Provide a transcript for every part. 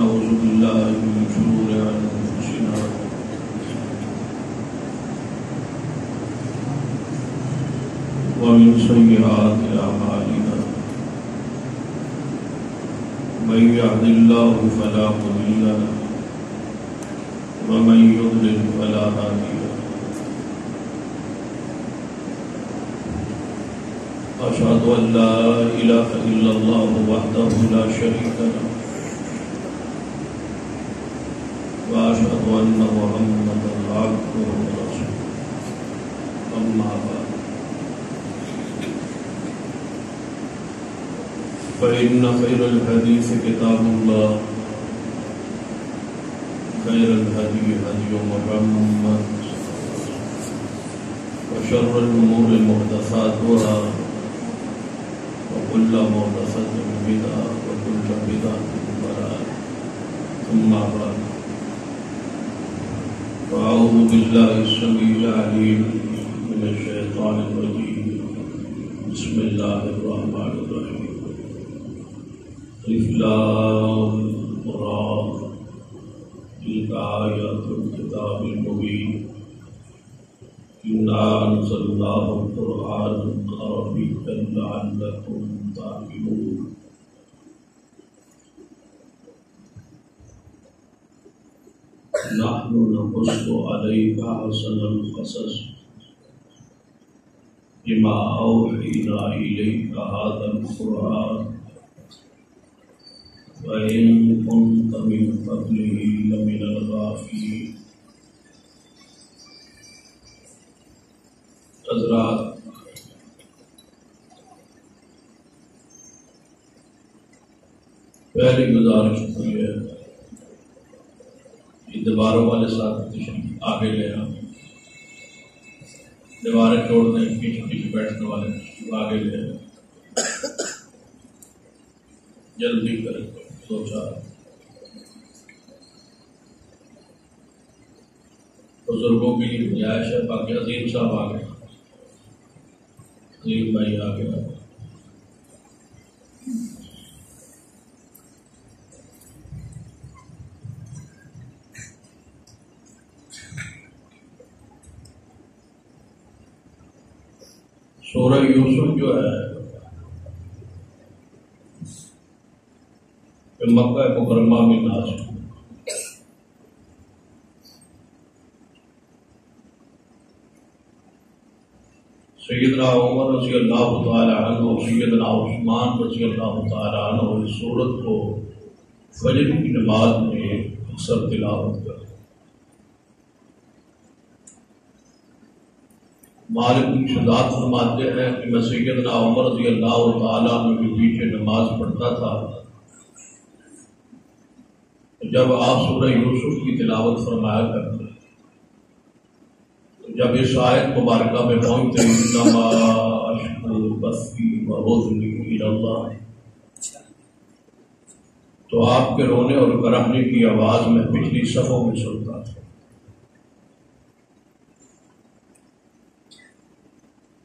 ونعوذ بالله من شرور أنفسنا ومن سيئات أعمالنا من يهد الله فلا مضل له ومن يضلل فلا هادي له أشهد أن لا إله إلا الله وحده لا شريك له وأشهد أن محمدا عبده ورسوله أما بعد فإن خير الحديث كتاب الله خير الهدي هدي محمد وشر الأمور محدثاتها وكل محدثة بدعة وكل بدعة ضلالة ثم بعد فأعوذ بالله السميع العليم من الشيطان الرجيم بسم الله الرحمن الرحيم ألف لام را تلك آيات الكتاب المبين إنا أنزلناه قرآنا عربيا لعلكم تعقلون نحن نقص عليك أحسن القصص بما أوحينا إليك هذا القرآن وإن كنت من قبله لمن الغافلين. حضرات، پہلی گزارش ہوئی ہے کہ دیواروں والے ساتھ تشریف آگے لے آؤ، دیواریں چھوڑ دیں، پیچھے پیچھے بیٹھنے والے آگے لے آؤ، جلدی کریں، دو چار بزرگوں کی گنجائش ہے. باقی عظیم صاحب آ گئے، عظیم بھائی آ گیا. سورہ یوسف جو ہے کہ مکہ مکرمہ میں نازل، سیدنا عمر رضی اللہ تعالی عنہ اور سیدنا عثمان رضی اللہ تعالی عنہ اس سورت کو فجر کی نماز میں اکثر تلاوت کرتے. مالک بن شداد فرماتے ہیں کہ میں سیدنا عمر رضی اللہ تعالی عنہ کے پیچھے نماز پڑھتا تھا. جب آپ سورہ یوسف کی تلاوت فرمایا کرتے، جب اس آیت مبارکہ میں پہنچتے انما اشکو بثی وحزنی الی اللہ، تو آپ کے رونے اور کرہنے کی آواز میں پچھلی صفوں میں سنتا تھا.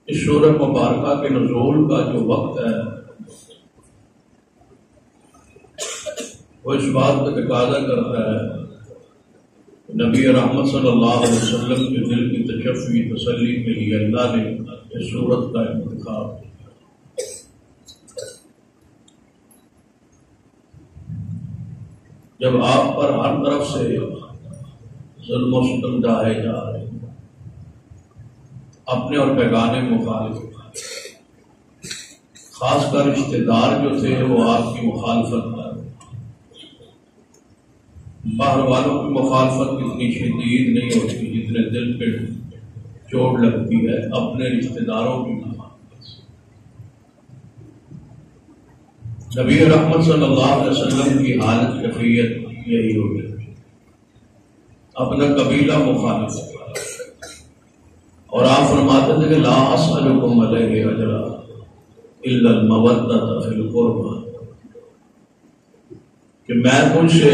اس سورہ مبارکہ کے نزول کا جو وقت ہے وہ اس بات کا تقاضا کرتا ہے نبی رحمت صلی اللہ علیہ وسلم کے دل کی تشفی تسلی کے لیے اللہ نے اس سورت کا انتخاب کیا. جب آپ پر ہر طرف سے ظلم و ستم ڈھائے جا رہے ہیں، اپنے اور بیگانے مخالف، خاص کر رشتے دار جو تھے وہ آپ کی مخالفت کر، باہر والوں کی مخالفت اتنی شدید نہیں ہوتی جتنے دل پہ چوٹ لگتی ہے اپنے رشتے داروں کی مخالفت. نبی رحمت صلی اللہ علیہ وسلم کی حالت کیفیت یہی ہوگی، اپنا قبیلہ مخالف. اور آپ فرماتے تھے کہ لا اسألکم علیہ اجرا الا المودۃ فی القربى، کہ میں تجھ سے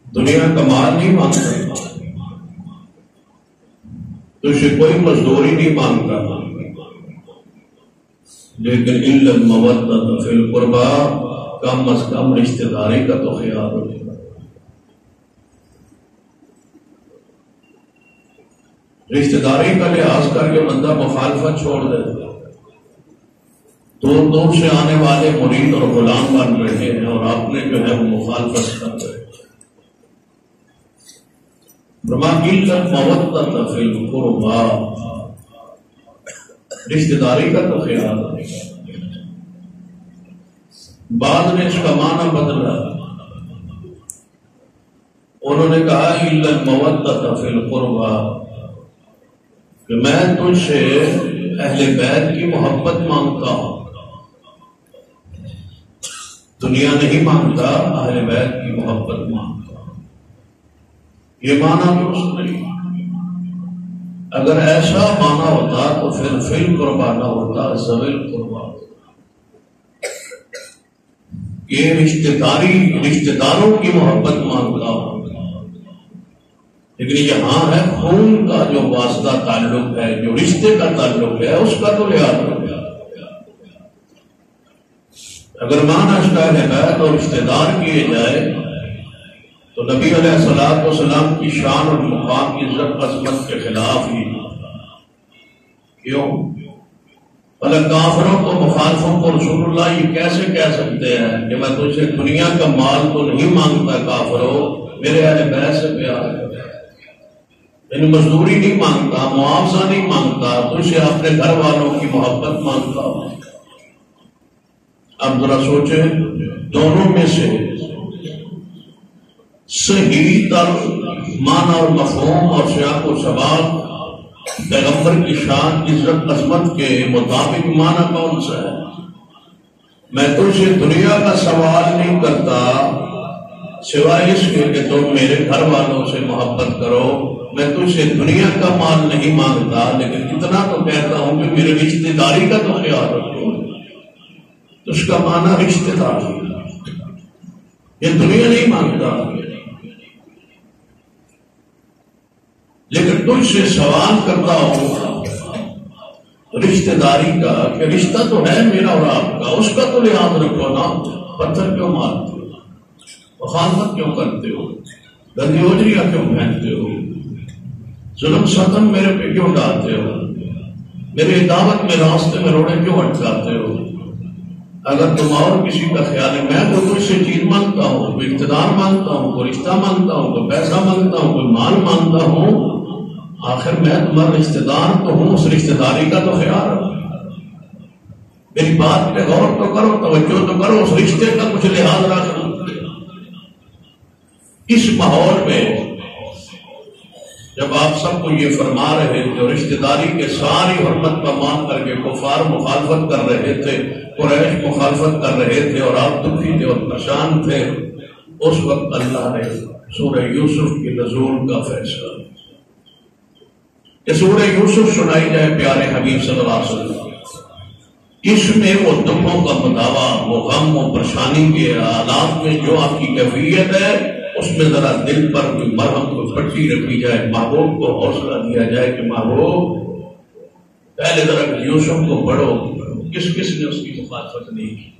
دنیا کا مال نہیں مانگتا، تجھ سے کوئی مزدوری نہیں مانگتا، لیکن الا المودۃ فی القربى، کم از کم رشتہ داری کا تو خیال رکھے. رشتہ داری کا لحاظ کر کے بندہ مخالفت چھوڑ دیتا. دور دور سے آنے والے مرید اور غلام بن رہے ہیں اور آپ نے جو ہے وہ مخالفت کر رہے ہیں. مودۃ فی القربى، رشتہ داری کا تو خیال ہے. بعد نے اس کا معنی بدلا، انہوں نے کہا الا المودۃ فی القربى، کہ میں تجھ سے اہل بیت کی محبت مانگتا ہوں، دنیا نہیں مانگتا، اہل بیت کی محبت مانگتا. یہ معنی درست نہیں. اگر ایسا معنی ہوتا تو پھر فی القربى نہ ہوتا، ذوی القربى. یہ رشتہ داروں کی محبت مانگتا ہوں، لیکن یہاں ہے خون کا جو واسطہ تعلق ہے، جو رشتے کا تعلق ہے، اس کا تو لحاظ رکھا. اگر معنی اس کا ہدایت اور رشتہ دار کیے جائے تو نبی علیہ الصلوۃ والسلام کی شان اور مقام کی عزت عظمت کے خلاف ہی. کیوں؟ کافروں کو، مخالفوں کو رسول اللہ یہ کیسے کہہ سکتے ہیں کہ میں تجھ سے دنیا کا مال تو نہیں مانگتا، کافروں میرے اہل بیت سے پیار ہے، یعنی مزدوری نہیں مانگتا، معاوضہ نہیں مانگتا، تجھ سے اپنے گھر والوں کی محبت مانگتا ہوں. اب ذرا سوچیں، دونوں میں سے صحیح تر معنی اور مفہوم اور سیاق و سباق پیغمبر کی شان عزت عظمت کے مطابق معنی کون سا ہے؟ میں تجھ سے دنیا کا سوال نہیں کرتا سوائے اس کے کہ تم میرے گھر والوں سے محبت کرو. میں تجھ سے دنیا کا مال نہیں مانگتا، لیکن اتنا تو کہتا ہوں کہ میرے رشتہ داری کا تو خیال رکھو. تو اس کا معنی رشتہ داری، یہ دنیا نہیں مانگتا، لیکن تجھ سے سوال کرتا ہوں رشتہ داری کا کہ رشتہ تو ہے میرا اور آپ کا، اس کا تو لحاظ رکھو نا. پتھر کیوں مارتے ہو؟ مخالفت کیوں کرتے ہو؟ گندی اوجریاں کیوں پہنتے ہو؟ ظلم ستم میرے پہ کیوں ڈالتے ہو؟ میرے دعوت میں راستے میں روڑے کیوں اٹکاتے ہو؟ اگر تم اور کسی کا خیال ہے، میں تو تجھ سے چیز مانگتا ہوں، کوئی اقتدار مانگتا ہوں، کوئی رشتہ مانگتا ہوں، کوئی پیسہ مانگتا ہوں، کوئی مال مانگتا ہوں، آخر میں تمہارا رشتہ دار تو ہوں، اس رشتہ داری کا تو خیال رکھو. میری بات پہ غور تو کرو، توجہ تو کرو، اس رشتے کا کچھ لحاظ رکھو. اس ماحول میں جب آپ سب کو یہ فرما رہے تھے، رشتہ داری کے ساری حرمت کا مان کر کے کفار مخالفت کر رہے تھے، قریش مخالفت کر رہے تھے، اور آپ دکھی تھے اور پریشان تھے، اس وقت اللہ نے سورہ یوسف کی نزول کا فیصلہ. یہ سورہ یوسف سنائی جائے پیارے حبیب صلی اللہ علیہ وسلم، اس میں وہ دکھوں کا مداوا، وہ غم و پریشانی کے حالات میں جو آپ کی کیفیت ہے، اس میں ذرا دل پر کوئی مرہم کو پٹی رکھی جائے، محبوب کو حوصلہ دیا جائے کہ محبوب پہلے ذرا یوسف کو پڑھو، کس کس نے اس کی مخالفت نہیں کی؟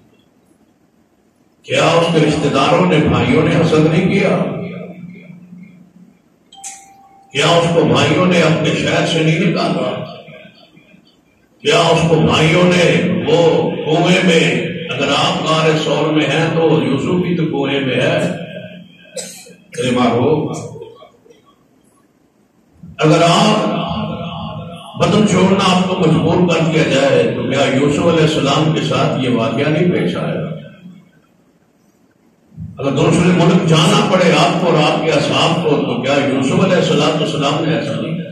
کیا اس کے رشتہ داروں نے، بھائیوں نے حسد نہیں کیا؟ کیا اس کو بھائیوں نے اپنے شہر سے نہیں نکالا؟ کیا اس کو بھائیوں نے وہ کنویں میں، اگر آپ غار سور میں ہیں تو یوسف بھی تو کنویں میں ہے. میرے محبوب، اگر آپ بدن چھوڑنا آپ کو مجبور کر دیا جائے تو کیا یوسف علیہ السلام کے ساتھ یہ واقعہ نہیں پیش آیا؟ اگر دوسرے ملک جانا پڑے آپ کو اور آپ کے اصحاب کو تو کیا یوسف علیہ السلام نے ایسا نہیں کیا؟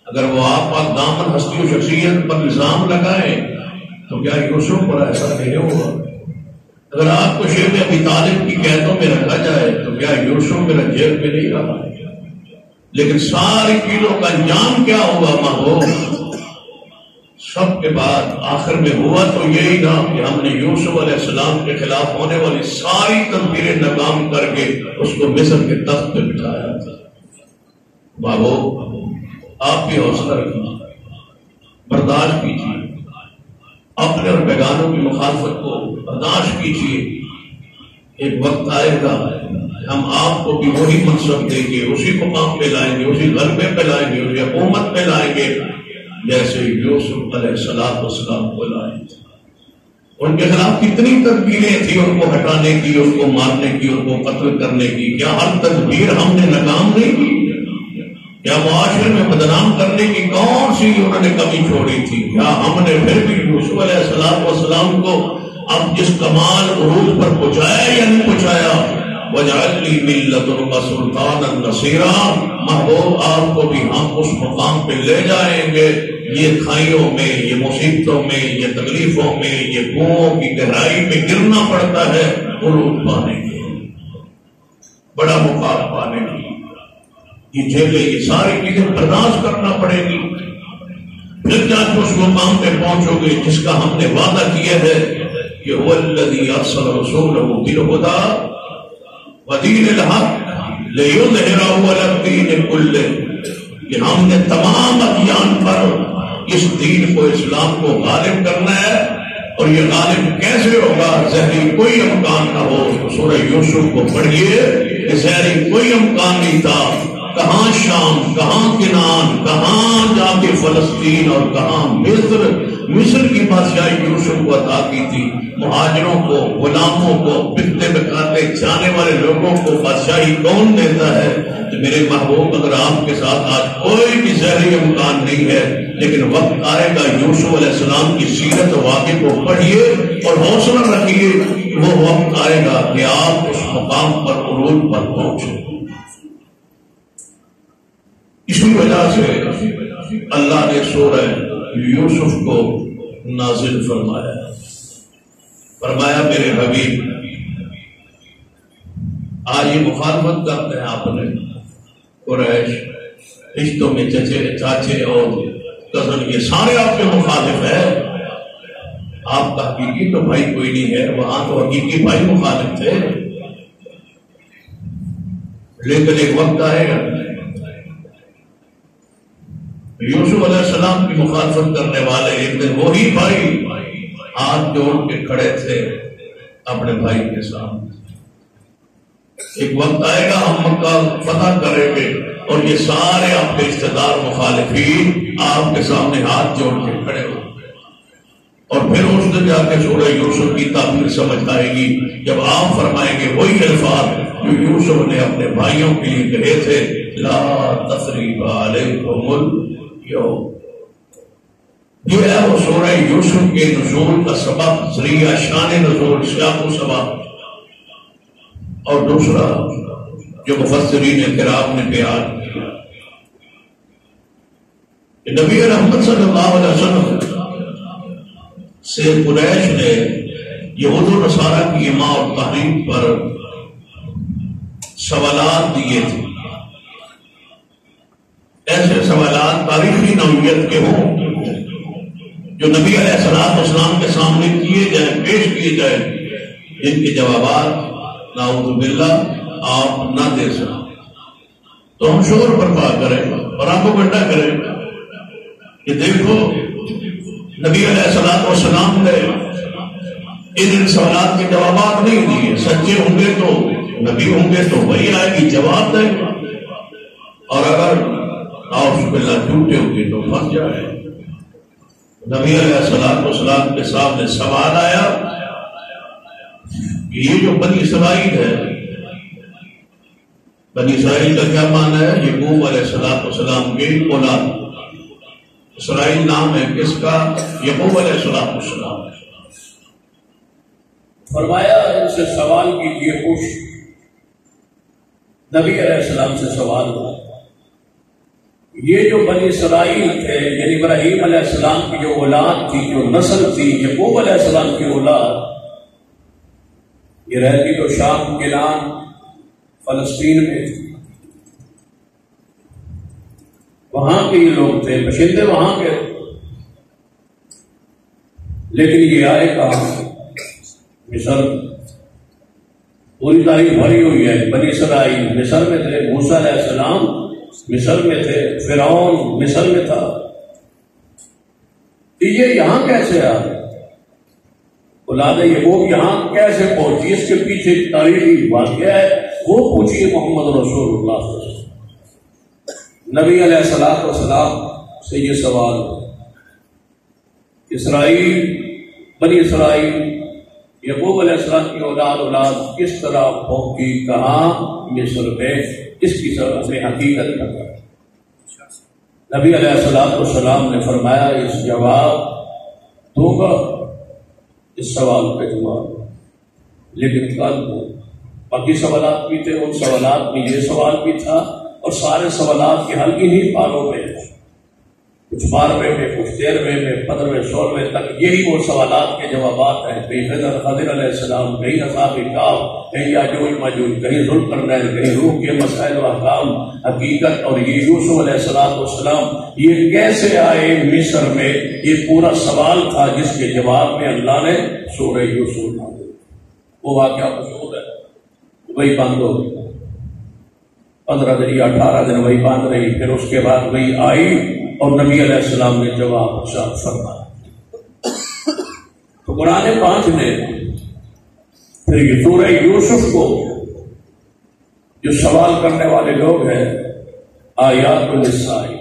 اگر وہ آپ کا دامن ہستی و شخصیت پر الزام لگائے تو کیا یوسف پر ایسا نہیں ہوگا؟ اگر آپ کو شیخ ابی طالب کی قیدوں میں رکھا جائے تو کیا یوسف میرا جیل میں نہیں رہا؟ لیکن ساری چیزوں کا انجام کیا ہوا محبوب؟ سب کے بعد آخر میں ہوا تو یہی تھا کہ ہم نے یوسف علیہ السلام کے خلاف ہونے والی ساری تدبیریں ناکام کر کے اس کو مصر کے تخت پہ بٹھایا تھا. محبوب، آپ بھی حوصلہ رکھیے، برداشت کیجیے. اپنے اور بیگانوں کی مخالفت کو برداشت کیجیے. ایک وقت آئے گا ہم آپ کو بھی وہی منصب دیں گے، اسی مقام پہ لائیں گے، اسی غلبے پہ لائیں گے، اسی حکومت پہ لائیں گے جیسے یوسف علیہ السلام کو لائے تھے. ان کے خلاف کتنی تدبیریں تھیں ان کو ہٹانے کی، ان کو مارنے کی، ان کو قتل کرنے کی. کیا ہر تدبیر ہم نے ناکام نہیں کی؟ کیا معاشرے میں بدنام کرنے کی کون سی انہوں نے کمی چھوڑی تھی؟ کیا ہم نے پھر بھی یوسف علیہ السلام کو اب جس کمال عروج پر پہنچایا یا نہیں پہنچایا؟ وَجَعَلْ لِي مِن لَّدُنْكَ سُلْطَانًا نَصِيرًا. محبوب آپ کو بھی ہم اس مقام پہ لے جائیں گے. یہ کھائیوں میں، یہ مصیبتوں میں، یہ تکلیفوں میں، یہ کنوؤں کی گہرائی میں گرنا پڑتا ہے عروج پانے کے، بڑا مقام پانے کی. یہ جیلیں، یہ ساری چیزیں برداشت کرنا پڑے گی. پھر جا کے اس مقام پہ پہنچو گے جس کا ہم نے وعدہ کیا ہے کہ هو الذي ارسل رسوله بالهدى ودين الحق ليظهره على الدين كله، کہ ہم نے تمام ادیان پر اس دین کو، اسلام کو غالب کرنا ہے. اور یہ غالب کیسے ہوگا؟ ظاہری کوئی امکان نہ ہو. سورہ یوسف کو پڑھیے کہ ظاہری کوئی امکان نہیں تھا. کہاں شام، کہاں کنان، کہاں جا کے فلسطین اور کہاں مصر کی بادشاہی یوسف کو عطا کی تھی. مہاجروں کو، غلاموں کو، بکتے بکاتے جانے والے لوگوں کو بادشاہی کون دیتا ہے؟ تو میرے محبوب اگر آپ کے ساتھ آج کوئی بھی ظاہری امکان نہیں ہے، لیکن وقت آئے گا یوسف علیہ السلام کی سیرت واقعے کو پڑھیے اور حوصلہ رکھیے. وہ وقت آئے گا کہ آپ اس مقام پر عروج پر پہنچے. اسی وجہ سے اللہ نے سورہ یوسف کو نازل فرمایا میرے حبیب آج یہ مخالفت کرتے ہیں آپ نے قریش، رشتوں میں چاچے اور کزن یہ سارے آپ کے مخالف ہیں. آپ کا حقیقی تو بھائی کوئی نہیں ہے، وہاں تو حقیقی بھائی مخالف تھے. لیکن ایک وقت آئے گا یوسف علیہ السلام کی مخالفت کرنے والے ایک دن وہی بھائی ہاتھ جوڑ کے کھڑے تھے اپنے بھائی کے سامنے. ایک وقت آئے گا ہم مکہ فتح کریں گے اور یہ سارے آپ کے رشتے دار مخالفین آپ کے سامنے ہاتھ جوڑ کے کھڑے ہوں گے. اور پھر اس دن جا کے سورہ یوسف کی تعبیر سمجھ آئے گی جب آپ فرمائیں گے وہی الفاظ جو یوسف نے اپنے بھائیوں کے لیے کہے تھے، لا تثریب علیکم اليوم. یہ ہے وہ سورہ یوسف کے نزول کا سبب، ذریعہ شان نزول، سیاق و سبب. اور دوسرا جو مفسرین کرام نے بیان کیا کہ نبی رحمت صلی اللہ علیہ وسلم سے قریش نے یہود و نصارہ کی ایما اور تحریف پر سوالات دیے تھے. ایسے سوالات تاریخی نوعیت کے ہوں جو نبی علیہ السلام کے سامنے کیے جائیں، پیش کیے جائیں، جن کے جوابات نعوذ باللہ آپ نہ دے سکیں تو ہم شور برپا کریں اور آپ کو گنڈا کریں کہ دیکھو نبی علیہ السلام نے ان سوالات کے جوابات نہیں دیے. سچے ہوں گے تو نبی ہوں گے تو وہی آئے گی جواب دیں گے، اور اگر نعوذ باللہ جھوٹے ہوں گے تو پھنس جائے. نبی علیہ السلام کے سامنے سوال آیا کہ یہ جو بنی اسرائیل ہے، بنی اسرائیل کا کیا معنی ہے؟ یعقوب علیہ السلام کے اولاد. اسرائیل نام ہے کس کا؟ یعقوب علیہ السلام. فرمایا ان سے سوال کیجیے خوش. نبی علیہ السلام سے سوال ہوا یہ جو بنی اسرائیل تھے، یعنی ابراہیم علیہ السلام کی جو اولاد تھی، جو نسل تھی یعقوب علیہ السلام کی اولاد، یہ رہتی تو شام، کنان، فلسطین میں تھی. وہاں کے یہ لوگ تھے، باشندے وہاں کے. لیکن یہ آئے کہاں؟ مصر. پوری تاریخ بھری ہوئی ہے. بنی اسرائیل مصر میں تھے، موسیٰ علیہ السلام مصر میں تھے، فرعون مصر میں تھا. یہ یہاں کیسے آئے؟ اولاد یعقوب یہاں کیسے پہنچی، اس کے پیچھے ایک تاریخی واقعہ ہے، وہ پوچھیے محمد رسول اللہ صلی اللہ علیہ وسلم۔ نبی علیہ السلام سے یہ سوال، بنی اسرائیل یعقوب علیہ السلام کی اولاد کس طرح پہنچی، کہاں، مصر میں، اس کی اپنی حقیقت بتا۔ نبی علیہ السلام نے فرمایا اس جواب دوں گا اس سوال کا جواب، لیکن کل باقی سوالات بھی تھے، ان سوالات میں یہ سوال بھی تھا، اور سارے سوالات کے حل انہی پاروں میں، کچھ 12ویں میں، کچھ 13ویں میں، 15ویں 16ویں تک یہی وہ سوالات کے جوابات ہیں۔ کہیں خضر علیہ السلام، کہیں اصحاب کہف، کہیں یاجوج ماجوج، کہیں ذوالقرنین، کہیں روح کے مسائل و احکام، حقیقت، اور یہ یوسف علیہ السلام یہ کیسے آئے مصر میں، یہ پورا سوال تھا جس کے جواب میں اللہ نے سورہ یوسف نازل کی۔ وہ واقعہ مشہور ہے، وہی بند ہو گئی 15 دن یا 18 دن وہی باندھ رہی، پھر اس کے بعد وہی آئی اور نبی علیہ السلام نے جواب فرمایا۔ تو قرآن پاک نے پھر یہ سورہ یوسف کو، جو سوال کرنے والے لوگ ہیں، آیات للسائل،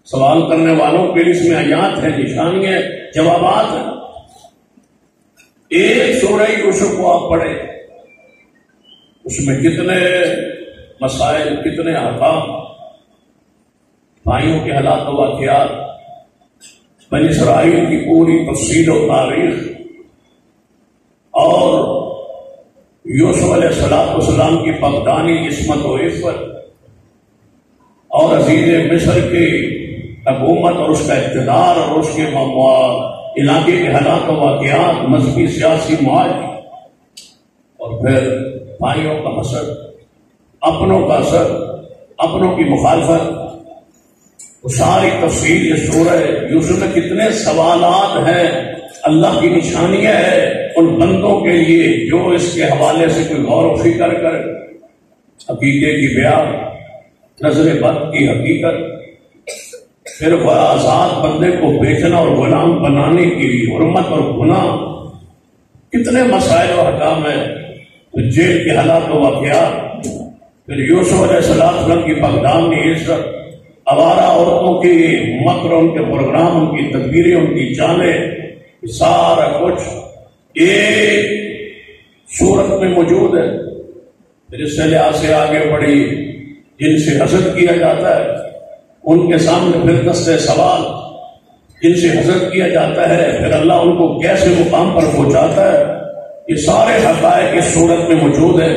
سوال کرنے والوں کے لیے اس میں آیات ہیں، نشانیاں، جوابات ہیں۔ ایک سورہ یوسف کو آپ پڑھیں، اس میں کتنے مسائل، کتنے احکام، بھائیوں کے حالات و واقعات، بنی اسرائیل کی پوری تفصیل و تاریخ، اور یوسف علیہ السلام کی فقدانی عصمت و عفت، اور عزیز مصر کی حکومت اور اس کا اقتدار، اور اس کے علاقے کے حالات و واقعات، مذہبی سیاسی معاہدے، اور پھر بھائیوں کا حسد، اپنوں کا اثر، اپنوں کی مخالفت، وہ ساری تفصیل یہ سورہ یوسف میں کتنے سوالات ہیں، اللہ کی نشانیاں ہے ان بندوں کے لیے جو اس کے حوالے سے کوئی غور و فکر کر، عقیدے کی بیان، نظر بد کی حقیقت، پھر وہ آزاد بندے کو بیچنا اور غلام بنانے کے لیے حرمت اور گناہ، کتنے مسائل و احکام ہیں، جیل کے حالات و واقعات، پھر یوسف علیہ السلام کی فقدانی عزت، آوارہ عورتوں کے مکر، ان کے پروگرام، ان کی تدبیریں، ان کی چالیں، سارا کچھ ایک صورت میں موجود ہے۔ پھر اس سے لحاظ سے آگے بڑھی جن سے حسد کیا جاتا ہے، ان کے سامنے پھر دستے سوال، جن سے حسد کیا جاتا ہے پھر اللہ ان کو کیسے مقام پر پہنچاتا ہے، یہ سارے حقائق اس صورت میں موجود ہیں۔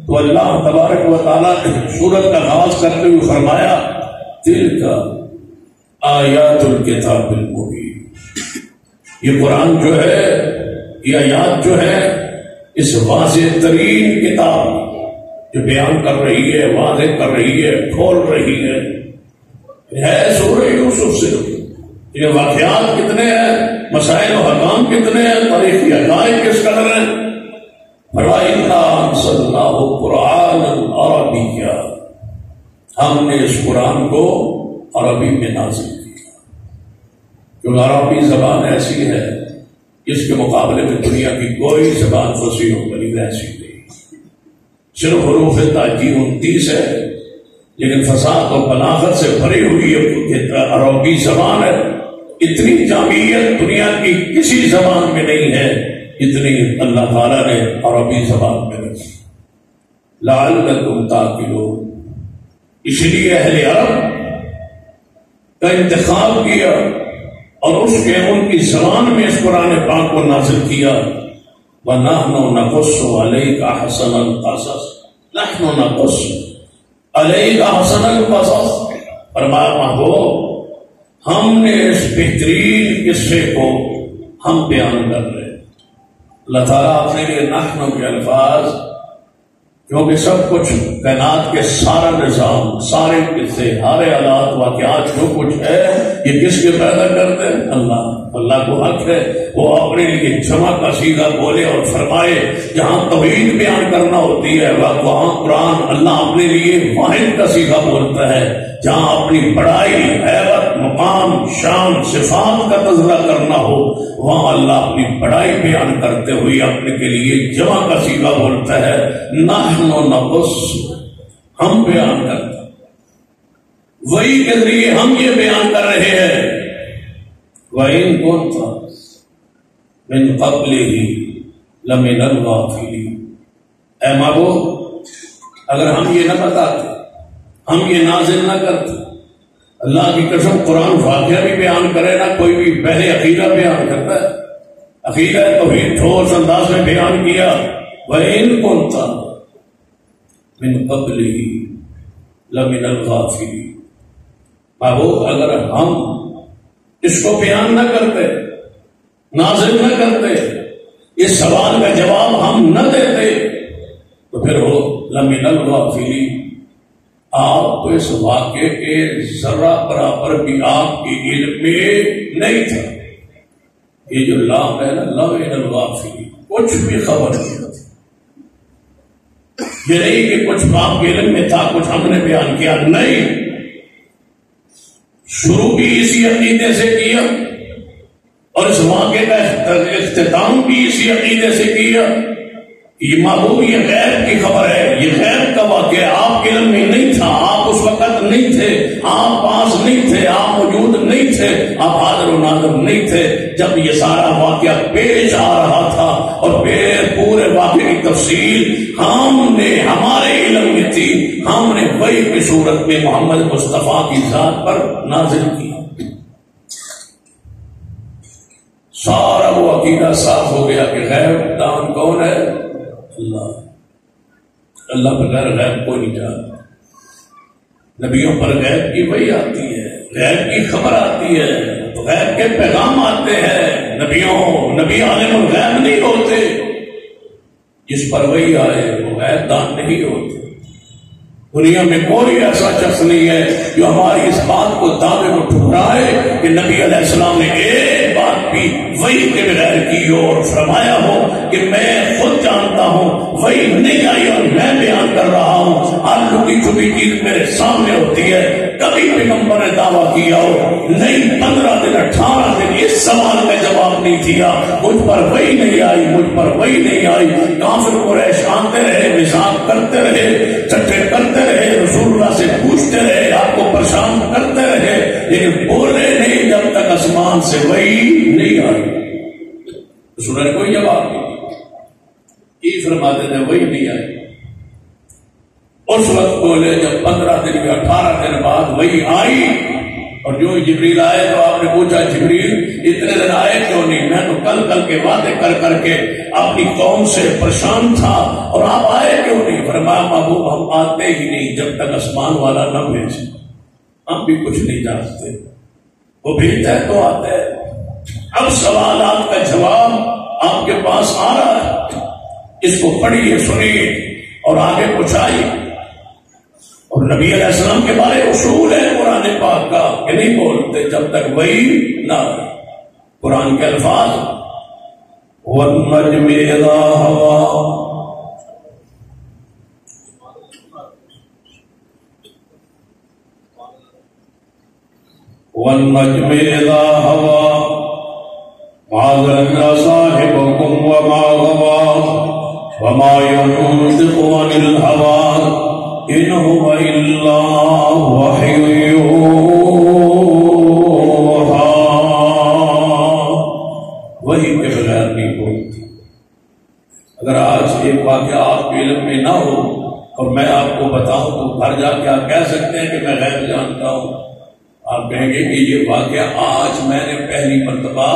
تو اللہ تبارک و تعالیٰ نے سورت کا آغاز کرتے ہوئے فرمایا، تلک آیات الکتاب المبین، یہ قرآن جو ہے، یہ آیات جو ہے اس واضح ترین کتاب جو بیان کر رہی ہے، واضح کر رہی ہے، کھول رہی ہے سورہ یوسف سے۔ یہ واقعات کتنے ہیں، مسائل و حکام کتنے ہیں، تاریخی حقائق کس قدر ہیں۔ فرمایا صلی اللہ قرآن عربیہ، ہم نے اس قرآن کو عربی میں نازل کیا، کیونکہ عربی زبان ایسی ہے جس کے مقابلے میں دنیا کی کوئی زبان فصیح و بلیغ ایسی نہیں۔ صرف حروف تہجی 29 ہے، لیکن فصاحت و بلاغت سے بھری ہوئی عربی زبان ہے۔ اتنی جامعیت دنیا کی کسی زبان میں نہیں ہے اتنی اللہ تعالیٰ نے عربی زبان میں رکھی۔ لعلکم تعقلون، اس لیے اہل عرب کا انتخاب کیا اور اس کے ان کی زبان میں اس قرآن پاک کو نازل کیا۔ وَنَحْنُ نَقُصُّ عَلَيْكَ أَحْسَنَ الْقَصَصِ، نَحْنُ نَقُصُّ عَلَيْكَ أَحْسَنَ الْقَصَصِ، فرمایا محبوب ہم نے اس بہترین قصے کو ہم بیان کر رہے ہیں۔ اللہ تعالیٰ اپنے لیے نحن کے الفاظ، کیونکہ سب کچھ کائنات کے سارا نظام، سارے قصے، سارے حالات واقعات جو کچھ ہے یہ کس کے پیدا کرتے ہیں؟ اللہ کو حق ہے وہ اپنے لیے جمع کا صیغہ بولے اور فرمائے۔ جہاں توحید بیان کرنا ہوتی ہے وہاں قرآن اللہ اپنے لیے واحد کا صیغہ بولتا ہے، جہاں اپنی بڑائی، حیبت، مقام، شان، صفات کا تذکرہ کرنا ہو، وہاں اللہ اپنی بڑائی بیان کرتے ہوئے اپنے کے لیے جمع کا صیغہ بولتا ہے، نحن نقص، ہم بیان کرتے ہیں، وہی کے ذریعے ہم یہ بیان کر رہے ہیں، وَإِن كُنتَ مِن قَبْلِهِ لَمِنَ الْغَافِلِينَ۔ اے محبوب، اگر ہم یہ نہ بتاتے، ہم یہ نازل نہ کرتے، اللہ کی قسم قرآن واقعہ بھی بیان کرے نہ، کوئی بھی پہلے عقیدہ بیان کرتا ہے، عقیدہ تو بھی ٹھوس انداز میں بیان کیا، وَإِن كُنتَ مِن قَبْلِهِ لَمِنَ الْغَافِلِينَ۔ محبوب، اگر ہم اس کو بیان نہ کرتے، نازل نہ کرتے، اس سوال کا جواب ہم نہ دیتے، تو پھر وہ لمن الغافلین، آپ تو اس واقعے کے ذرہ برابر بھی آپ کے علم میں نہیں تھا۔ یہ جو لام ہے نا، لمن الغافلین، کچھ بھی خبر نہیں تھی۔ یہ نہیں کہ کچھ آپ کے علم میں تھا، کچھ ہم نے بیان کیا، نہیں، شروع بھی اسی عقیدے سے کیا اور اس واقعے کا اختتام بھی اسی عقیدے سے کیا۔ یہ محبوب، یہ غیب کی خبر ہے، یہ غیب کا واقعہ آپ کے علم میں نہیں تھا، آپ اس وقت نہیں تھے، آپ پاس نہیں تھے، آپ موجود نہیں تھے، آپ حاضر و ناظر نہیں تھے جب یہ سارا واقعہ پیش آ رہا تھا، اور پورے واقعے کی تفصیل ہم نے، ہمارے علم میں تھی، ہم نے وحی کی صورت میں محمد مصطفیٰ کی ذات پر نازل کی۔ سارا وہ عقیدہ صاف ہو گیا کہ غیب دان کون ہے؟ اللہ۔ اللہ بغیر غیب کوئی نہیں جانتا۔ نبیوں پر غیب کی وحی آتی ہے، غیب کی خبر آتی ہے، غیب کے پیغام آتے ہیں۔ نبی عالم الغیب نہیں ہوتے، جس پر وحی آئے وہ غیب دان نہیں ہوتے۔ دنیا میں کوئی ایسا شخص نہیں ہے جو ہماری اس بات کو دعوے کو ٹھکرائے کہ نبی علیہ السلام نے ایک بات بھی وحی کے بغیر کی ہو اور فرمایا ہو کہ میں خود جانتا ہوں، وحی نہیں آئی اور میں بیان کر رہا ہوں، ہر لکی چھپی چیز میرے سامنے ہوتی ہے۔ کبھی پیغمبر نے دعویٰ کیا ہو نہیں، 15 دن 18 دن اس سوال کا جواب نہیں دیا، مجھ پر وحی نہیں آئی، مجھ پر وحی نہیں آئی۔ کافر قریش آتے رہے، مزاق کرتے رہے، چٹے کرتے رہے، رسول اللہ سے پوچھتے رہے، آپ کو پریشان کرتے رہے، لیکن بولے نہیں جب تک آسمان سے وحی نہیں آئی۔ رسول نے کوئی جواب نہیں دیا، فرماتے تھے وحی نہیں آئی۔ اس وقت بولے جب 15 دن یا 18 دن بعد وحی آئی، اور جو جبریل آئے تو آپ نے پوچھا جبریل اتنے دن آئے کیوں نہیں؟ میں تو کل کے وعدے کر کے اپنی قوم سے پریشان تھا اور آپ آئے کیوں نہیں؟ فرمایا محبوب ہم آتے ہی نہیں جب تک آسمان والا نہ بھیجے، ہم بھی کچھ نہیں جانتے، وہ بھیجتا ہے تو آتے ہیں۔ اب سوالات کا جواب آپ کے پاس آ رہا ہے، اس کو پڑھیے، سنیے اور آگے پہنچائیے۔ اور نبی علیہ السلام کے بارے اصول ہے قرآن پاک کا کہ نہیں بولتے جب تک وحی نہ آئے۔ قرآن کے الفاظ وَالنَّجْمِ إِذَا هَوَىٰ، وَالنَّجْمِ إِذَا هَوَىٰ مَا ضَلَّ صَاحِبُكُمْ وَمَا غَوَىٰ وَمَا يَنطِقُ عَنِ الْهَوَىٰ إِنْ هُوَ إِلَّا وَحْيٌ يُوحَىٰ۔ وحی کے بغیر نہیں بولتی۔ اگر آج ایک واقعہ آپ کے علم میں نہ ہو اور میں آپ کو بتاؤں تو گھر جا کے آپ کہہ سکتے ہیں کہ میں غیب جانتا ہوں؟ آپ کہیں گے کہ یہ واقعہ آج میں نے پہلی مرتبہ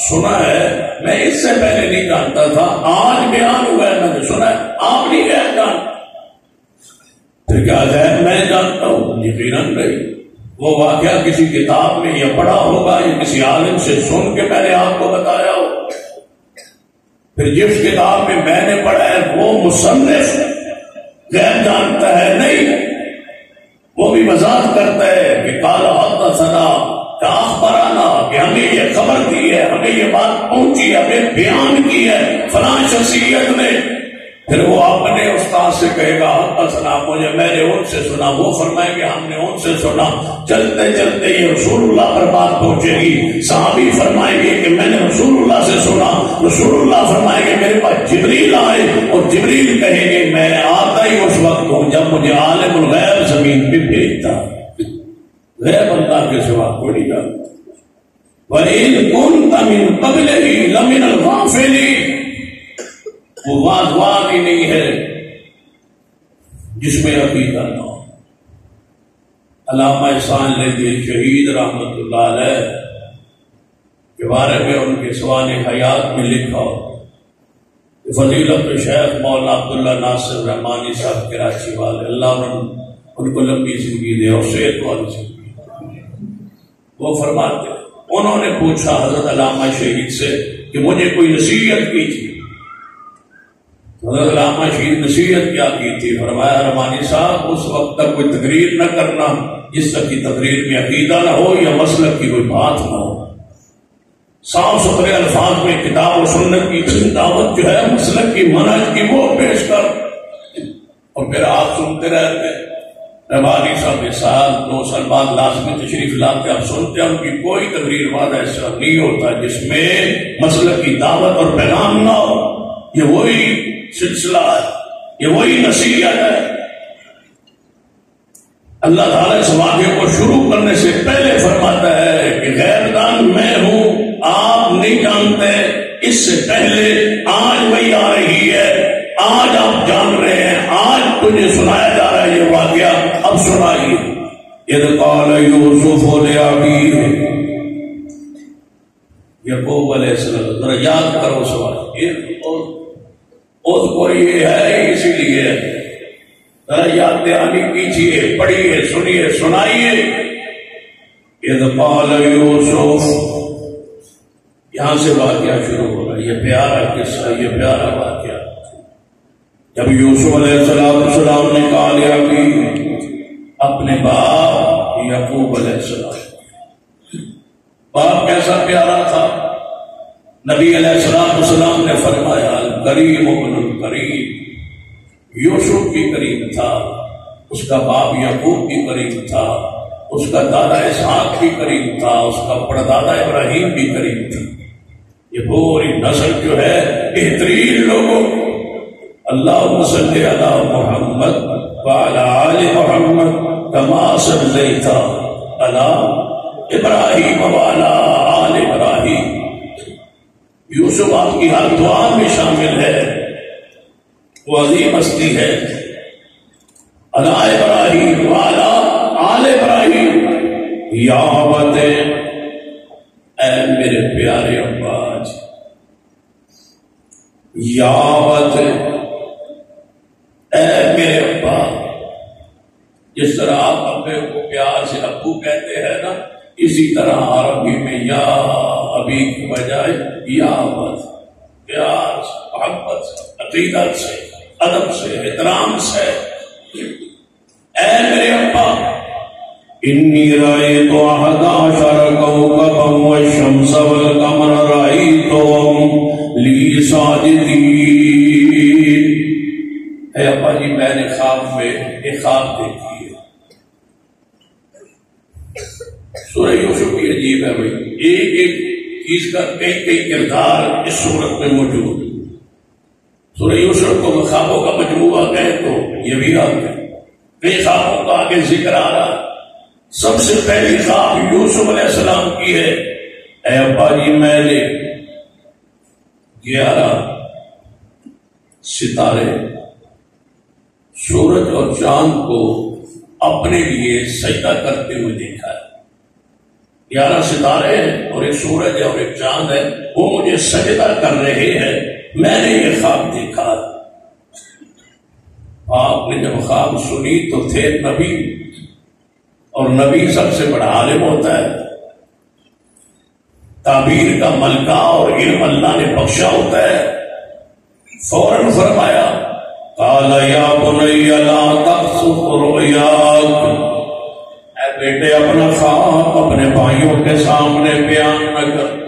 سنا ہے، میں اس سے پہلے نہیں جانتا تھا، آج بیان ہوا ہے، میں نے سنا ہے، آپ نہیں غیب جانتے۔ پھر کیا غیب میں جانتا ہوں؟ یقیناً نہیں۔ وہ واقعہ کسی کتاب میں یا پڑھا ہوگا یا کسی عالم سے سن کے میں نے آپ کو بتایا ہو۔ پھر جس کتاب میں میں نے پڑھا ہے وہ مصنف غیب جانتا ہے؟ نہیں، وہ بھی وضاحت کرتا ہے کہ قال حدثنا اخبرنا، کہ ہمیں یہ خبر دی ہے، ہمیں یہ بات پہنچی، ہمیں بیان کی ہے فلاں شخصیت نے۔ پھر وہ اپنے استاد سے کہے گا حدثنا مجھے میں نے ان سے سنا، وہ فرمائیں گے ہم نے ان سے سنا، چلتے چلتے یہ رسول اللہ پر بات پہنچے گی، صحابی فرمائیں گے کہ میں نے رسول اللہ سے سنا، رسول اللہ فرمائیں گے میرے پاس جبریل آئے، اور جبریل کہیں گے میں آتا ہی اس وقت ہوں جب مجھے عالم الغیب زمین پہ بھیجتا، غیب اللہ کے سوا کوئی نہیں جانتا۔ وَإِن كُنْتَ مِن قَبْلِهِ لَمِنَ الْغَافِلِينَ، وہ واضح ہی نہیں ہے جس میں عقیدہ نہ ہو۔ علامہ احسان لدھی شہید رحمت اللہ علیہ کے بارے میں ان کے سوانح حیات میں لکھا کہ فضیلت شیخ مولانا عبداللہ ناصر رحمانی صاحب کراچی والے، اللہ ان کو لمبی زندگی دے اور صحت والی زندگی، وہ فرماتے ہیں انہوں نے پوچھا حضرت علامہ شہید سے کہ مجھے کوئی نصیحت کی تھی، حضرت علامہ شہید نصیحت کیا کی تھی؟ فرمایا رحمانی صاحب اس وقت تک کوئی تقریر نہ کرنا جس تک کی تقریر میں عقیدہ نہ ہو یا مسلک کی کوئی بات نہ ہو، صاف ستھرے الفاظ میں کتاب و سنت کی دعوت جو ہے مسلک کی منہج کی وہ پیش کر، اور پھر آپ سنتے رہتے۔ رحمانی صاحب کے سال 2 سال بعد لازمی تشریف لاتے، آپ سنتے ہیں ان کی کوئی تقریر بعد ایسا نہیں ہوتا جس میں مسلک کی دعوت اور پیغام نہ ہو۔ یہ وہی سلسلہ ہے، یہ وہی نصیحت ہے۔ اللہ تعالیٰ اس واقعے کو شروع کرنے سے پہلے فرماتا ہے کہ غیب دان میں ہوں، آپ نہیں جانتے، اس سے پہلے آج وہی آ رہی ہے، آج آپ جان رہے ہیں، آج تجھے سنایا جا رہا ہے یہ واقعہ، اب سنائیے۔ اذ قال یوسف لأبیہ، یعقوب علیہ السلام، ذرا یاد کرو سوال، اور کوئی ہے اسی لیے ذرا یاد دہانی کیجیے، پڑھیے، سنیے، سنائیے۔ اذ قال یوسف، یہاں سے واقعہ شروع ہوگا، یہ پیارا قصہ، یہ پیارا واقعہ۔ جب یوسف علیہ السلام نے کہا لیا کہ اپنے باپ یعقوب علیہ السلام، باپ کیسا پیارا تھا، نبی علیہ السلام نے فرمایا کریم ابن الکریم، یوسف بھی کریم تھا، اس کا باپ یعقوب بھی کریم تھا، اس کا دادا اسحاق بھی کریم تھا، اس کا پردادا ابراہیم بھی کریم تھا۔ یہ پوری نسل جو ہے بہترین لوگوں کو اللہم صلی علی محمد وعلی آل محمد کما صلیت علی ابراہیم وعلی آل ابراہیم۔ یوسف آپ کی ہر دعا میں شامل ہے، وہ عظیم ہستی ہے۔ علی ابراہیم وعلی آل ابراہیم، یا ابت، اے میرے پیارے ابا جی، یا ابت، اے میرے ابا۔ جس طرح آپ ابے کو پیار سے ابو کہتے ہیں نا، اسی طرح عربی میں یا ابھی کی بجائے یا ابت، پیار سے، محبت سے، عقیدت سے، ادب سے، احترام سے، اے میرے ابا، انی رأیت 11 کوكبا والشمس والقمر رأیتهم لی ساجدین۔ اے ابا جی میں نے خواب میں ایک خواب دیکھی ہے۔ سورہ یوسف کی عجیب ہے بھائی، ایک ایک چیز کا کئی کردار اس صورت میں موجود ہے۔ سورہ یوسف کو خوابوں کا مجموعہ کہے تو یہ بھی آ گیا، کئی خوابوں کا آگے ذکر آ رہا۔ سب سے پہلی خواب یوسف علیہ السلام کی ہے، اے ابا جی میں نے 11 ستارے، سورج اور چاند کو اپنے لیے سجدہ کرتے ہوئے دیکھا ہے۔ 11 ستارے اور ایک سورج ہے اور ایک چاند ہے، وہ مجھے سجدہ کر رہے ہیں، میں نے یہ خواب دیکھا۔ آپ نے جب خواب سنی تو تھے نبی، اور نبی سب سے بڑا عالم ہوتا ہے، تعبیر کا ملکہ اور علم اللہ نے بخشا ہوتا ہے۔ فوراً فرمایا قال یا بنی لا تقصص رؤیاک، اے بیٹے اپنا خواب اپنے بھائیوں کے سامنے بیان نہ کر۔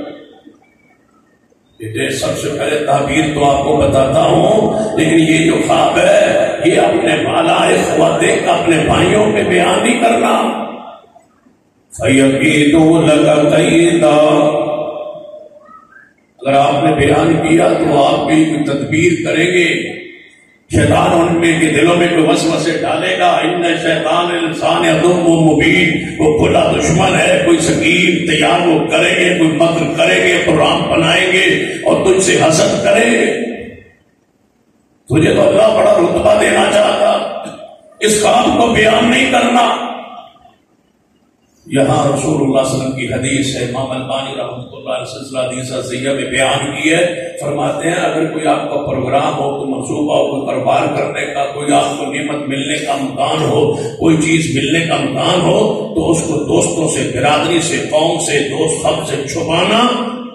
بیٹے سب سے پہلے تعبیر تو آپ کو بتاتا ہوں، لیکن یہ جو خواب ہے یہ اپنے بالائے اخوتک اپنے بھائیوں میں بیان نہیں کرنا. فَيَكِيدُوا لَكَ كَيْدًا، اگر آپ نے بیان کیا تو آپ کی کوئی تدبیر کریں گے. شیطان ان میں کے دلوں میں کوئی وسوسے ڈالے گا. ان شیطان انسان عدو مبین، وہ کھلا دشمن ہے. کوئی سکیم تیار وہ کریں گے، کوئی مکر کریں گے، پروگرام بنائیں گے اور تجھ سے حسد کریں گے. تجھے تو اللہ بڑا رتبہ دینا چاہتا، اس کام کو بیان نہیں کرنا. یہاں رسول اللہ صلی اللہ علیہ وسلم کی حدیث ہے، امام البانی رحمۃ اللہ علیہ سلسلہ حدیث صحیحہ میں بیان کی ہے. فرماتے ہیں اگر کوئی آپ کا پروگرام ہو، کوئی منصوبہ ہو، کوئی کاروبار کرنے کا، کوئی آپ کو نعمت ملنے کا امکان ہو، کوئی چیز ملنے کا امکان ہو، تو اس کو دوستوں سے، برادری سے، قوم سے، دوست سب سے چھپانا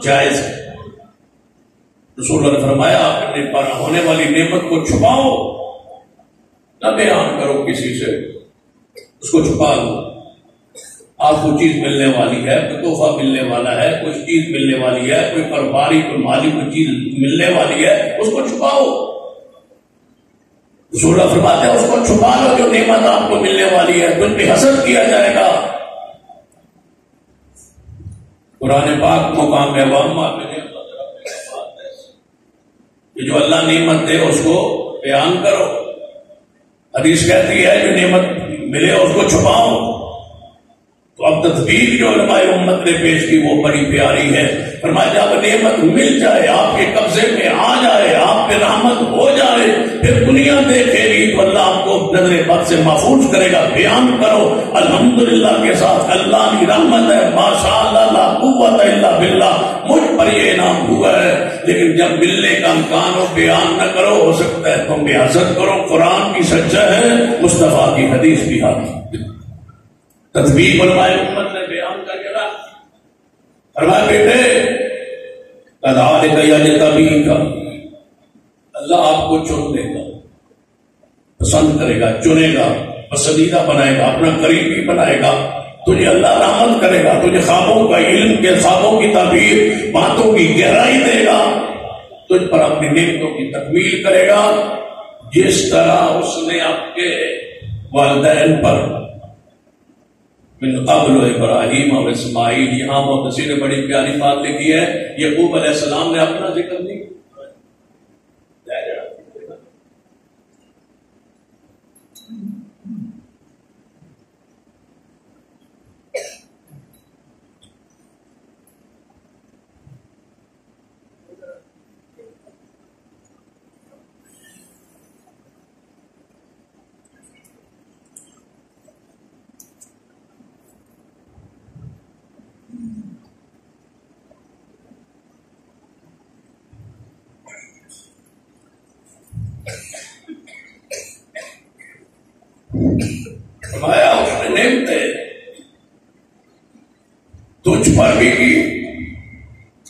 جائز ہے. رسول اللہ نے فرمایا اپنے پر ہونے والی نعمت کو چھپاؤ، نہ بیان کرو کسی سے، اس کو چھپا دو. آپ کو چیز ملنے والی ہے، کوئی تحفہ ملنے والا ہے، کچھ چیز ملنے والی ہے، کوئی کاروباری کوئی مالی کوئی چیز ملنے والی ہے، اس کو چھپاؤ. رسول اللہ فرماتے ہیں اس کو چھپا لو جو نعمت آپ کو ملنے والی ہے، تم پہ حسد کیا جائے گا. قرآن پاک مقام ہے جو اللہ نعمت دے اس کو بیان کرو. حدیث کہتی ہے جو نعمت ملے اس کو چھپاؤ. تو اب تدبیر جو علماء امت نے پیش کی وہ بڑی پیاری ہے. فرمایا جب نعمت مل جائے، آپ کے قبضے میں آ جائے، آپ پہ رحمت ہو جائے، پھر دنیا دیکھے گی تو اللہ آپ کو نظر بد سے محفوظ کرے گا. بیان کرو الحمدللہ کے ساتھ اللہ کی رحمت ہے، ماشاء اللہ لا قوت الا باللہ، مجھ پر یہ انعام ہوا ہے. لیکن جب ملنے کا امکان ہو بیان نہ کرو، ہو سکتا ہے تم بھی حسد کرو. قرآن کی سچا ہے، مصطفیٰ کی حدیث بھی حق. تدبیر علماء امت نے بیان کر کے رکھ. فرمایا بیٹے کذالک یجتبیک، اللہ آپ کو چن دے گا، پسند کرے گا، چنے گا، پسندیدہ بنائے گا، اپنا قریبی بنائے گا. تجھے اللہ رحمت کرے گا، تجھے خوابوں کا علم کے، خوابوں کی تعبیر، باتوں کی گہرائی دے گا، تجھ پر اپنی نعمتوں کی تکمیل کرے گا. جس طرح اس نے آپ کے والدین پر من قبل ابراہیم اور اسماعیل، یہاں محدثین نے بڑی پیاری بات لکھی ہے. یعقوب علیہ السلام نے اپنا ذکر نہیں. فرمایا اس نے نعمتیں تجھ پر بھی کی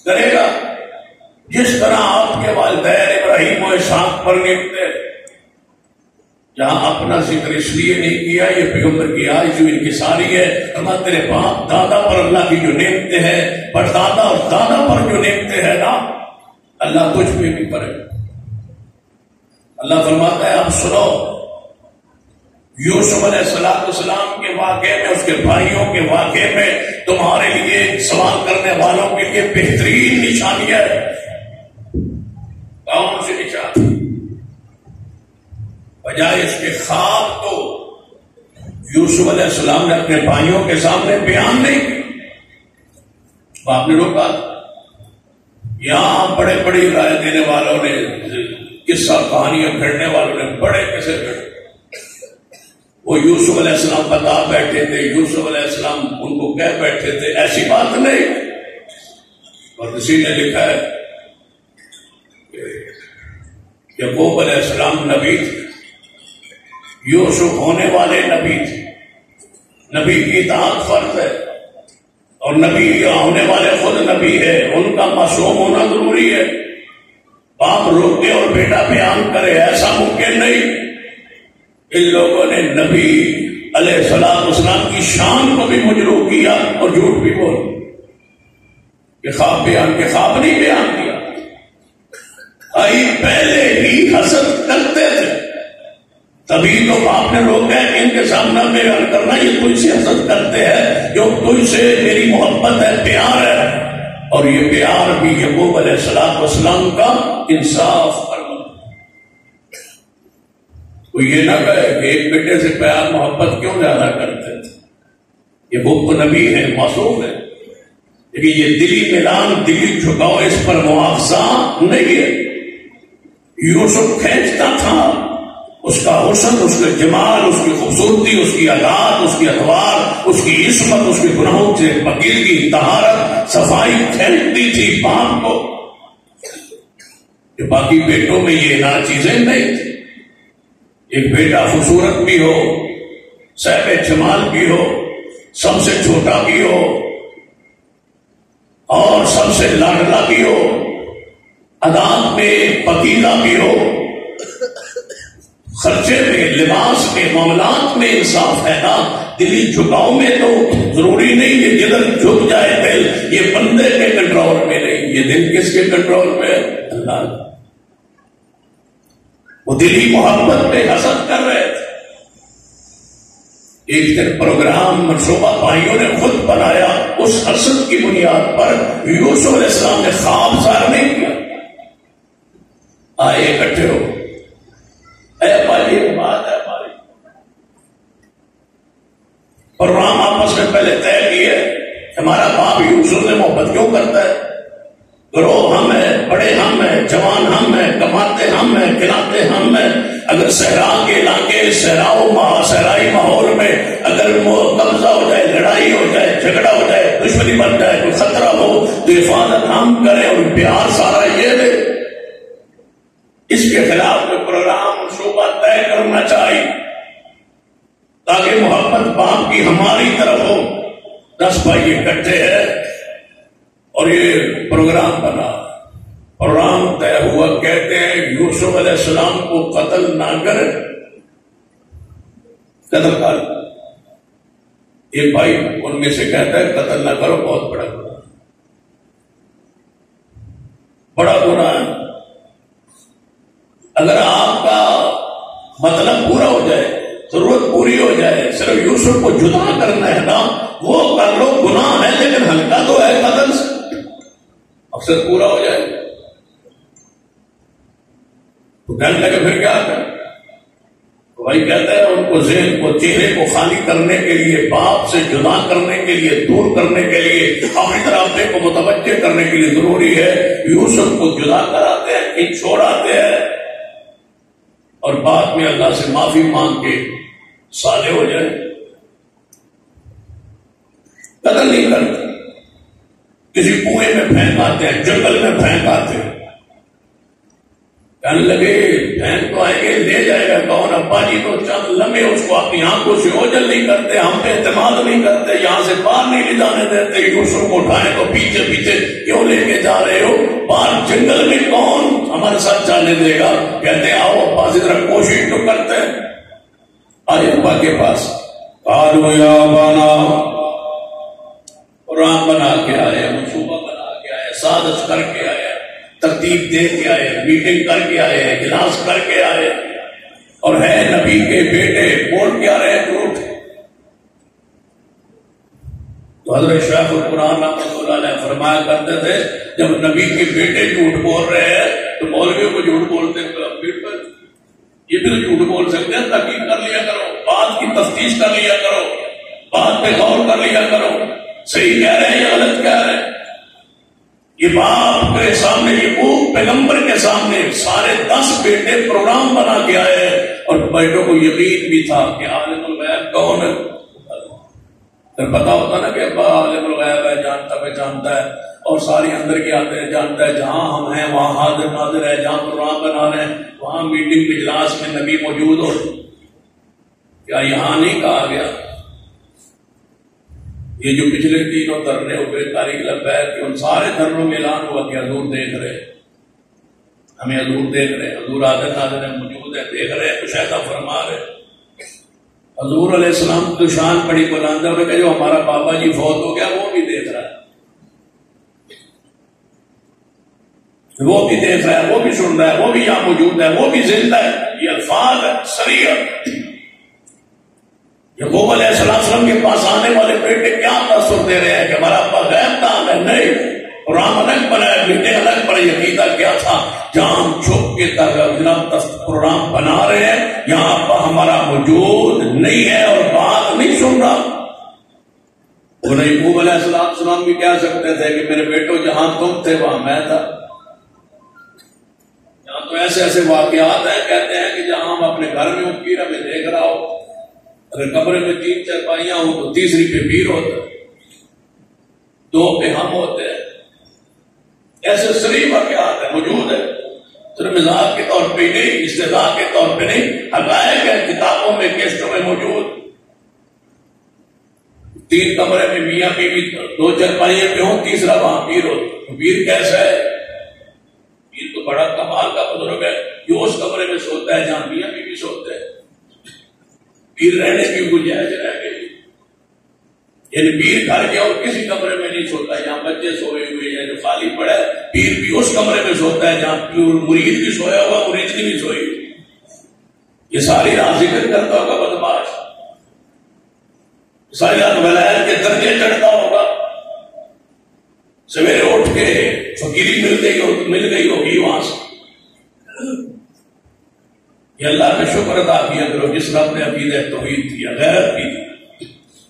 کرے گا جس طرح آپ کے والدین ابراہیم و اسحاق پر نعمتیں. جہاں اپنا ذکر اس لیے نہیں کیا، یہ پیغمبر کی آج جو ان کی ساری ہے. فرمایا تیرے باپ دادا پر اللہ کی جو نعمتیں ہیں، پر دادا اور دادا پر جو نعمتیں ہیں نا، اللہ تجھ پہ بھی کرے. اللہ فرماتا ہے اب سنو، یوسف علیہ السلام کے واقعے میں، اس کے بھائیوں کے واقعے میں تمہارے لیے سوال کرنے والوں کے لیے بہترین نشانی ہے. کون سی نشانی؟ بجائے اس کے خواب تو یوسف علیہ السلام نے اپنے بھائیوں کے سامنے بیان نہیں کی، آپ نے روکا. یہاں بڑے بڑی رائے دینے والوں نے، قصہ کہانیاں گھڑنے والوں نے بڑے قصے گھڑے. وہ یوسف علیہ السلام بتا بیٹھے تھے، یوسف علیہ السلام ان کو کہہ بیٹھے تھے، ایسی بات نہیں. اور کسی نے لکھا ہے کہ یعقوب علیہ السلام نبی تھے، یوسف ہونے والے نبی تھے. نبی کی اطاعت فرض ہے، اور نبی ہونے والے خود نبی ہے، ان کا معصوم ہونا ضروری ہے. باپ روکے اور بیٹا بیان کرے ایسا ممکن نہیں. ان لوگوں نے نبی علیہ السلام کی شان کو بھی مجروح کیا اور جھوٹ بھی بول کہ خواب بیان کے خواب نہیں بیان کیا. پہلے ہی حسد کرتے تھے. تبھی تو آپ نے روکا ہے ان کے سامنے بیان کرنا، یہ تجھ سے حسد کرتے ہیں، جو تجھ سے میری محبت ہے، پیار ہے، اور یہ پیار بھی یعقوب علیہ السلام کا انصاف پر تو یہ نہ کہے کہ ایک بیٹے سے پیار محبت کیوں زیادہ کرتے تھے، یہ وہ نبی ہے، معصوم ہے، لیکن یہ دلی ملان، دلی جھکاؤ، اس پر مواخذہ نہیں ہے۔ یوسف کھینچتا تھا اس کا حسن، اس کا جمال، اس کی خوبصورتی، اس کی عادات، اس کی اتوار، اس کی عصمت، اس کے گناہوں سے پاکیزگی، طہارت، صفائی کھینچتی تھی باپ کو، کہ باقی بیٹوں میں یہ نہ چیزیں نہیں تھی۔ ایک بیٹا خوبصورت بھی ہو، صاحب جمال بھی ہو، سب سے چھوٹا بھی ہو اور سب سے لاڈلا بھی ہو، عادات میں پاکیزہ بھی ہو، خرچے میں، لباس میں، معاملات میں انصاف ہے نا۔ دلی جھکاؤ میں تو ضروری نہیں کہ جدھر جھک جائے دل، یہ بندے کے کنٹرول میں نہیں، یہ دل کس کے کنٹرول میں؟ اللہ کا۔ وہ دلی محبت پہ حسد کر رہے تھے۔ ایک دن پروگرام منصوبہ بھائیوں نے خود بنایا، اس حسد کی بنیاد پر یوسف علیہ السلام نے خواب ظاہر نہیں کیا، آئے اکٹھے ہو، اے بھائی یہ بات ہے ہماری، پروگرام آپس میں پہلے طے کیے، ہمارا باپ یوسف سے محبت کیوں کرتا ہے، گروہ ہم ہیں، بڑے ہم ہیں، جوان ہم ہیں، کماتے ہم ہیں، کھلاتے ہم ہیں، اگر صحرا کے علاقے، صحرائی ماحول میں اگر قبضہ ہو جائے، لڑائی ہو جائے، جھگڑا ہو جائے، دشمنی بن جائے، کوئی خطرہ ہو تو حفاظت ہم کریں، اور پیار سارا یہ دے۔ اس کے خلاف میں پروگرام منصوبہ طے کرنا چاہیے تاکہ محبت باپ کی ہماری طرف ہو۔ 10 بھائی اکٹھے ہیں اور یہ پروگرام بنا، پروگرام طے ہوا، کہتے ہیں یوسف علیہ السلام کو قتل نہ کرے، قتل کر۔ ایک بھائی ان میں سے کہتا ہے قتل نہ کرو، بہت بڑا گناہ، بڑا گناہ ہے۔ اگر آپ کا مطلب پورا ہو جائے، ضرورت پوری ہو جائے، صرف یوسف کو جدا کرنا ہے نا، وہ کر لو، گناہ ہے لیکن ہلکا تو ہے قتل سے، اکثر پورا ہو جائے تو کہنے لگے پھر کیا کریں؟ بھائی کہتا ہے ان کو ذہن کو، چہرے کو خالی کرنے کے لیے، باپ سے جدا کرنے کے لیے، دور کرنے کے لیے، اپنی طرف کو متوجہ کرنے کے لیے ضروری ہے یوسف کو جدا کراتے ہیں، کہیں چھوڑاتے ہیں، اور بعد میں اللہ سے معافی مانگ کے صالح ہو جائے۔ قتل نہیں کرتے، کسی کنویں میں پھینک آتے ہیں، جنگل میں پھینک آتے ہیں، کہنے لگے پھینک تو آئیں گے، لے جائے گا کون؟ ابا جی تو چند لمحے اس کو اپنی آنکھوں سے اوجھل نہیں کرتے، ہم پہ اعتماد نہیں کرتے، یہاں سے باہر نہیں لے جانے دیتے، یوسف کو اٹھائے تو پیچھے پیچھے کیوں لے کے جا رہے ہو؟ باہر جنگل میں کون ہمارے ساتھ جانے دے گا؟ کہتے آؤ ابا سے ذرا کوشش تو کرتے ہیں، آئے ابا کے پاس، قالوا یا ابانا، قرآن بنا کے آئے، منصوبہ بنا کے آئے، سازش کر کے آئے، ترتیب دے کے آئے، میٹنگ کر کے آئے، اجلاس کر کے آئے، اور ہے نبی کے بیٹے، بول کیا رہے جھوٹ؟ تو حضرت شیخ القرآن رحمۃ اللہ علیہ فرمایا کرتے تھے جب نبی کے بیٹے جھوٹ بول رہے ہیں تو مولویوں کو جھوٹ بولتے ہیں، یہ بھی تو جھوٹ بول سکتے ہیں، تحقیق کر لیا کرو، بات کی تفتیش کر لیا کرو، بات پہ غور کر لیا کرو، صحیح کہہ رہے ہیں یا غلط کہہ رہے ہیں۔ یہ باپ کے سامنے، یہ پیغمبر کے سامنے سارے 10 بیٹے پروگرام بنا کے آئے، اور بیٹوں کو یقین بھی تھا کہ عالم الغیب کون ہے، پھر پتا ہوتا نا کہ ابا عالم الغیب ہے، جانتا پہچانتا ہے، اور ساری اندر کی آتے جانتا ہے، جہاں ہم ہیں وہاں حاضر ناظر ہے، جہاں پروگرام بنا رہے ہیں وہاں میٹنگ اجلاس میں نبی موجود ہو، کیا یہاں نہیں کہا گیا؟ یہ جو پچھلے 3 دھرنے ہوئے تاریخ لبیک کے، ان سارے دھرنوں میں اعلان ہوا کہ حضور دیکھ رہے، ہمیں حضور دیکھ رہے، حضور حاضر ناظر ہے، موجود ہے، دیکھ رہے، مشاہدہ فرما رہے۔ حضور علیہ السلام تو شان بڑی بلند ہے، انہوں نے کہا جو ہمارا بابا جی فوت ہو گیا وہ بھی دیکھ رہا ہے، وہ بھی دیکھ رہا ہے، وہ بھی سن رہا ہے، وہ بھی یہاں موجود ہے، وہ بھی زندہ ہے۔ یہ الفاظ ہے صریح. یعقوب علیہ السلام کے پاس آنے والے بیٹے کیا تاثر دے رہے ہیں کہ ہمارا ابا غیب نام ہے؟ نہیں، قرآن الگ پر ہے، بیٹے الگ پر. عقیدہ کیا تھا؟ جہاں ہم چھپ کے قرآن بنا رہے ہیں یہاں ابا ہمارا موجود نہیں ہے اور بات نہیں سن رہا. وہ یعقوب علیہ السلام بھی کہہ سکتے تھے کہ میرے بیٹو جہاں تم تھے وہاں میں تھا. یہاں تو ایسے ایسے واقعات ہیں، کہتے ہیں کہ جہاں ہم اپنے گھر میں ہوں پیر ہمیں دیکھ رہا ہو، اگر کمرے میں 3 چارپائیاں ہوں تو تیسری پہ پیر ہوتا ہے، 2 پہ ہم ہوتے ہیں. ایسے صریح واقعات ہیں، موجود ہے. صرف مزاج کے طور پہ نہیں، استدعاء کے طور پہ نہیں، حقائق ہے، کتابوں میں کیسٹوں میں موجود. 3 کمرے میں میاں بیوی 2 چارپائیاں پہ ہوں، تیسرا وہاں پیر ہوتا. پیر کیسا ہے؟ پیر تو بڑا کمال کا بزرگ ہے جو اس کمرے میں سوتا ہے جہاں میاں بیوی سوتے ہیں. پیر رہنے کی گنجائش رہ گئی. یعنی پیر گھر کے اور کسی کمرے میں نہیں سوتا جہاں بچے سوئے ہوئے ہیں جو خالی پڑا ہے. پیر بھی اس کمرے میں سوتا ہے جہاں مرید بھی سویا ہوا، مریدگی بھی سوئی ہوئی. یہ ساری رات ذکر کرتا ہوگا بدماش، ساری رات ولایت کے درجے چڑھتا ہوگا. سویرے اٹھ کے فقیری مل گئی ہوگی وہاں سے. یہ اللہ کا شکر ادا کیا کرو جس رب نے عقیدہ توحید دیا، غیرت کی.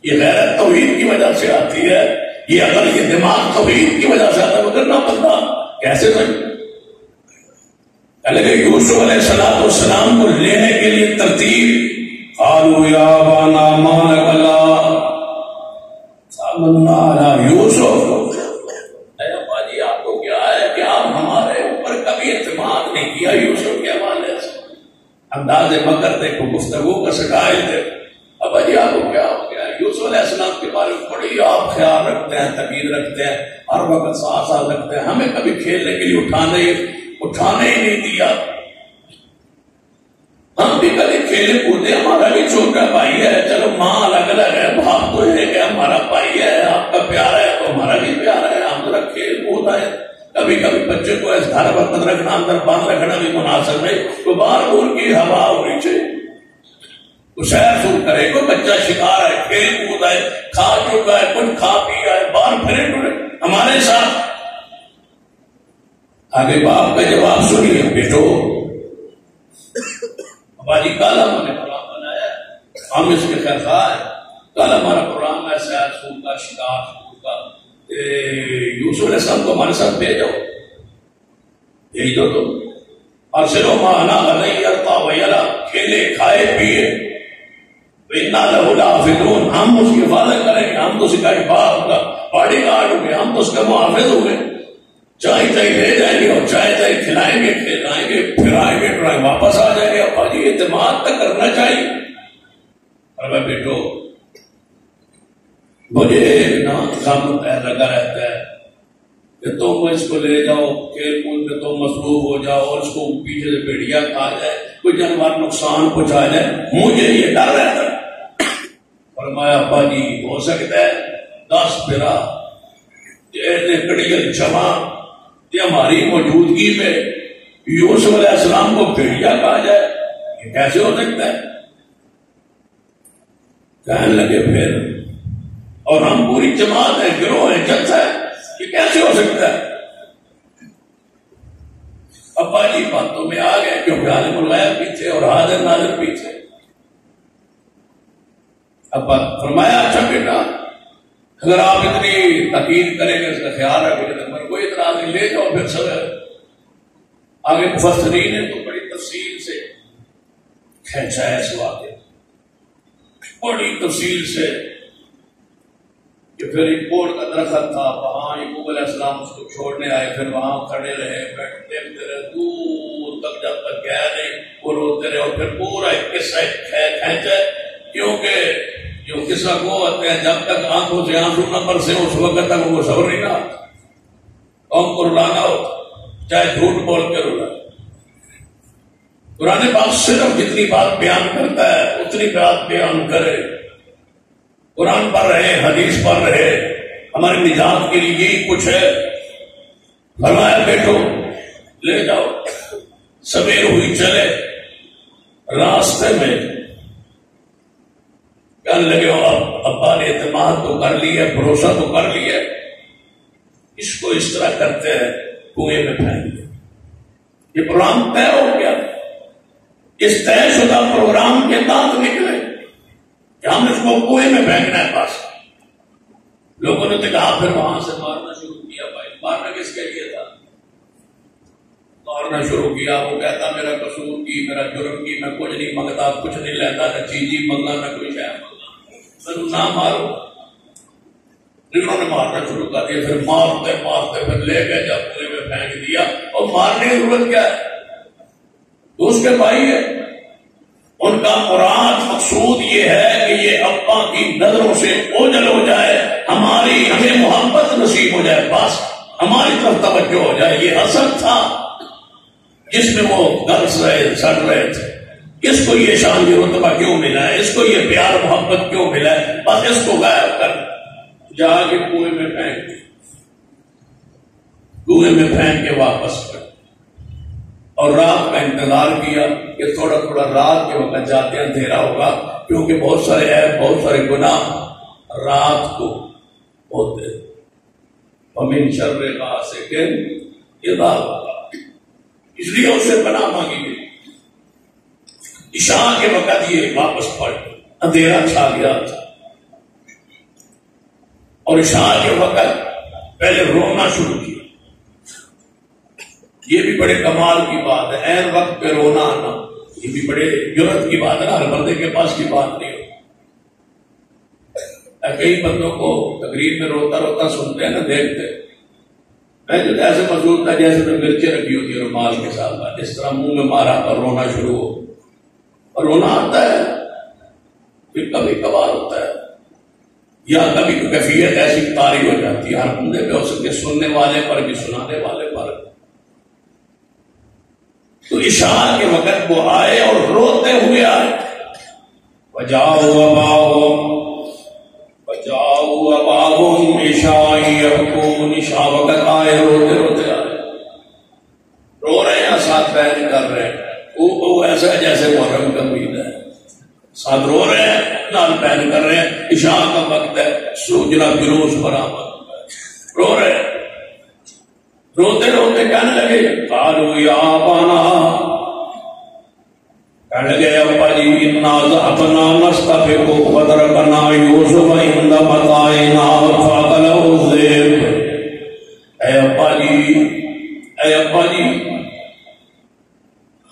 یہ غیرت توحید کی وجہ سے آتی ہے، یہ عقل یہ دماغ توحید کی وجہ سے آتا ہے. مگر نہ بندہ کیسے کہ یوسف علیہ السلام کو لینے کے لیے ترتیب قالوا یا ابانا ما لک لا آمنا علی یوسف. اے ابا جی آپ کو کیا ہے کہ آپ ہمارے اوپر کبھی اعتماد نہیں کیا یوسف کے حوالے سے. انداز مکر دیکھو، گفتگو کا سٹائل دیکھو. ابا جی آپ کو کیا ہو گیا؟ یوسف علیہ السلام کے بارے میں بڑی آپ خیال رکھتے ہیں، تقید رکھتے ہیں، ہر وقت ساتھ ساتھ رکھتے ہیں. ہمیں کبھی کھیلنے کے لیے اٹھانے ہی نہیں دیا. ہم بھی کبھی کھیلے کودے، ہمارا بھی چھوٹا بھائی ہے، چلو ماں الگ الگ ہے، باپ تو ہے کہ ہمارا بھائی ہے، آپ کا پیارا ہے تو ہمارا بھی پیارا ہے. ہم ذرا کھیل کود آئے. کبھی کبھی بچے کو اس گھر برتن رکھنا، اندر بند رکھنا بھی مناسب نہیں. تو باہر مور کی ہوا ہونی چاہیے، وہ سیر سور کرے. کوئی بچہ شکار ہے، کھیل کود آئے، کھا چکا ہے، کچھ کھا پی آئے، باہر پھرے ٹرے ہمارے ساتھ. آگے باپ کا جواب سنیے. بیٹو ابا جی کل ہم نے قرآن بنایا، ہم اس کے خیر خواہ ہیں. کل ہمارا قرآن میں سیر سور کا، شکار سور کا. یوسف علیہ السلام کو ہمارے ساتھ بھیجو، بھیج دو تم. اور سلو مانا علیہ ارتا ویلا، کھیلے کھائے پیے. ہم اس کی حفاظت کریں گے، ہم تو اس کا باڈی گارڈ ہوں گے، ہم تو اس کا محافظ ہوں گے. چائے لے جائیں گے اور چائے کھلائیں گے، کھلائیں گے، پھرائیں گے، واپس آ جائیں گے. ابا جی اعتماد تک کرنا چاہیے. اور میں بیٹو مجھے ایک نا غم لگا رہتا ہے کہ تم اس کو لے جاؤ کھیل کود میں، تم مصروف ہو جاؤ اور اس کو پیچھے سے بھیڑیا کھا جائے، کوئی جانور نقصان پہنچا جائے. مجھے یہ ڈر رہتا ہے. فرمایا ابا جی ہو سکتا ہے 10 پھرا کڑیل جمع ہماری موجودگی میں یوسف علیہ السلام کو بھیڑیا کہا جائے، یہ کیسے ہو سکتا ہے؟ کہنے لگے پھر، اور ہم پوری جماعت ہے، گروہ ہے، جتھا ہے، یہ کیسے ہو سکتا ہے؟ ابا جی باتوں میں آ گئے کیونکہ عالم الغیب بھی تھے اور حاضر ناظر بھی تھے. ابا فرمایا اچھا بیٹا اگر آپ اتنی تقید کریں گے، اس کا خیال رکھیں گے، پر کوئی اعتراض نہیں، لے جاؤ. پھر سب آگے مفسرین نے تو بڑی تفصیل سے کھینچا ہے اس واقعے، بڑی تفصیل سے. کہ پھر ایک کوڑ کا درخت تھا، وہاں یعقوب علیہ السلام اس کو چھوڑنے آئے، پھر وہاں کھڑے رہے، دیکھتے رہے دور تک جب تک گیا نہیں، وہ روتے رہے. اور پھر پورا ایک قصہ کھینچا، کیونکہ جو قصہ کو ہوتے ہیں جب تک آنکھوں سے آنسو نہ برسے اس وقت تک وہ صبر نہیں آتا. قوم کو رلانا ہوتا، چاہے جھوٹ بول کے رلا. قرآن پاک صرف جتنی بات بیان کرتا ہے اتنی بات بیان کرے. قرآن پڑھ رہے، حدیث پڑھ رہے، ہماری نجات کے لیے یہی کچھ ہے. فرمایا بیٹو لے جاؤ. سویر ہوئی چلے، راستے میں کہنے لگے ابا نے اعتماد تو کر لیا، بھروسہ تو کر لیا، اس کو اس طرح کرتے ہیں کنویں میں پھینک دیا۔ یہ پروگرام طے ہو گیا، اس طے شدہ پروگرام کے دانت نکلے کہ ہم اس کو کنویں میں پھینکنا ہے۔ پاس لوگوں نے تو کہا، پھر وہاں سے مارنا شروع کیا۔ بھائی مارنا کس کے لیے تھا؟ مارنا شروع کیا۔ وہ کہتا میرا قصور کی، میرا جرم کی، میں کچھ نہیں منگتا، کچھ نہیں لیتا، نہ چیزی منگا نہ کوئی شے منگا، نہ مارو۔ انہوں نے مارنا شروع کر دیا، پھر مارتے مارتے پھر لے گئے جب کنویں میں پھینک دیا۔ اور مارنے کی ضرورت کیا ہے؟ تو اس کے بھائی ہے، ان کا مراد مقصود یہ ہے کہ یہ ابا کی نظروں سے اوجھل ہو جائے، ہمیں محبت نصیب ہو جائے، بس ہماری طرف توجہ ہو جائے۔ یہ حسد تھا جس میں وہ گرس رہے، سڑ رہے تھے، اس کو یہ شان یہ رتبہ کیوں ملا ہے، اس کو یہ پیار محبت کیوں ملا ہے، بس اس کو غائب کر جا کے کنویں میں پھینک، کنویں میں پھینک کے واپس کر۔ اور رات کا انتظار کیا کہ تھوڑا تھوڑا رات کے وقت جاتے اندھیرا ہوگا، کیونکہ بہت سارے عیب، بہت سارے گناہ رات کو ہوتے۔ وَمِن شَرِّ غَاسِقٍ إِذَا وَقَبَ، اس لیے اس سے پناہ مانگی گئی۔ عشاء کے وقت یہ واپس پڑ، اندھیرا چھا گیا تھا، اور عشاء کے وقت پہلے رونا شروع کیا۔ یہ بھی بڑے کمال کی بات ہے، عین وقت پہ رونا آنا، یہ بھی بڑے جرت کی بات ہے، ہر بندے کے پاس کی بات نہیں ہوتی۔ کئی بندوں کو تقریر میں روتا روتا سنتے ہیں نا، دیکھتے، میں جو ایسے محسوس تھا جیسے میں مرچیں رکھی ہوتی ہے رومال کے ساتھ، جس طرح منہ میں مارا اور رونا شروع ہو، اور رونا آتا ہے، پھر کبھی کبھار ہوتا ہے، یا کبھی کیفیت ایسی طاری ہو جاتی ہے، ہر بندے پہ ہو سکے، سننے والے پر بھی سنانے والے پر۔ تو عشاء کے وقت وہ آئے اور روتے ہوئے آئے، بجاؤ اباہم عشاء یبکون، عشاء وقت آئے روتے روتے آئے، رو رہے ہیں ساتھ بیان کر رہے ہیں، وہ ایسا ہے جیسے محرم کا مہینہ ہے، ساتھ رو رہے ہیں نال بیان کر رہے ہیں، عشاء کا وقت ہے، سوجنا جلوس برآمد، رو رہے ہیں، روتے روتے کہنے لگے، قالوا یا ابانا، کہنے لگے ابا جی، انا ذهبنا نستبق وتركنا يوسف عند متاعنا فاكله الذئب۔ اے ابا جی،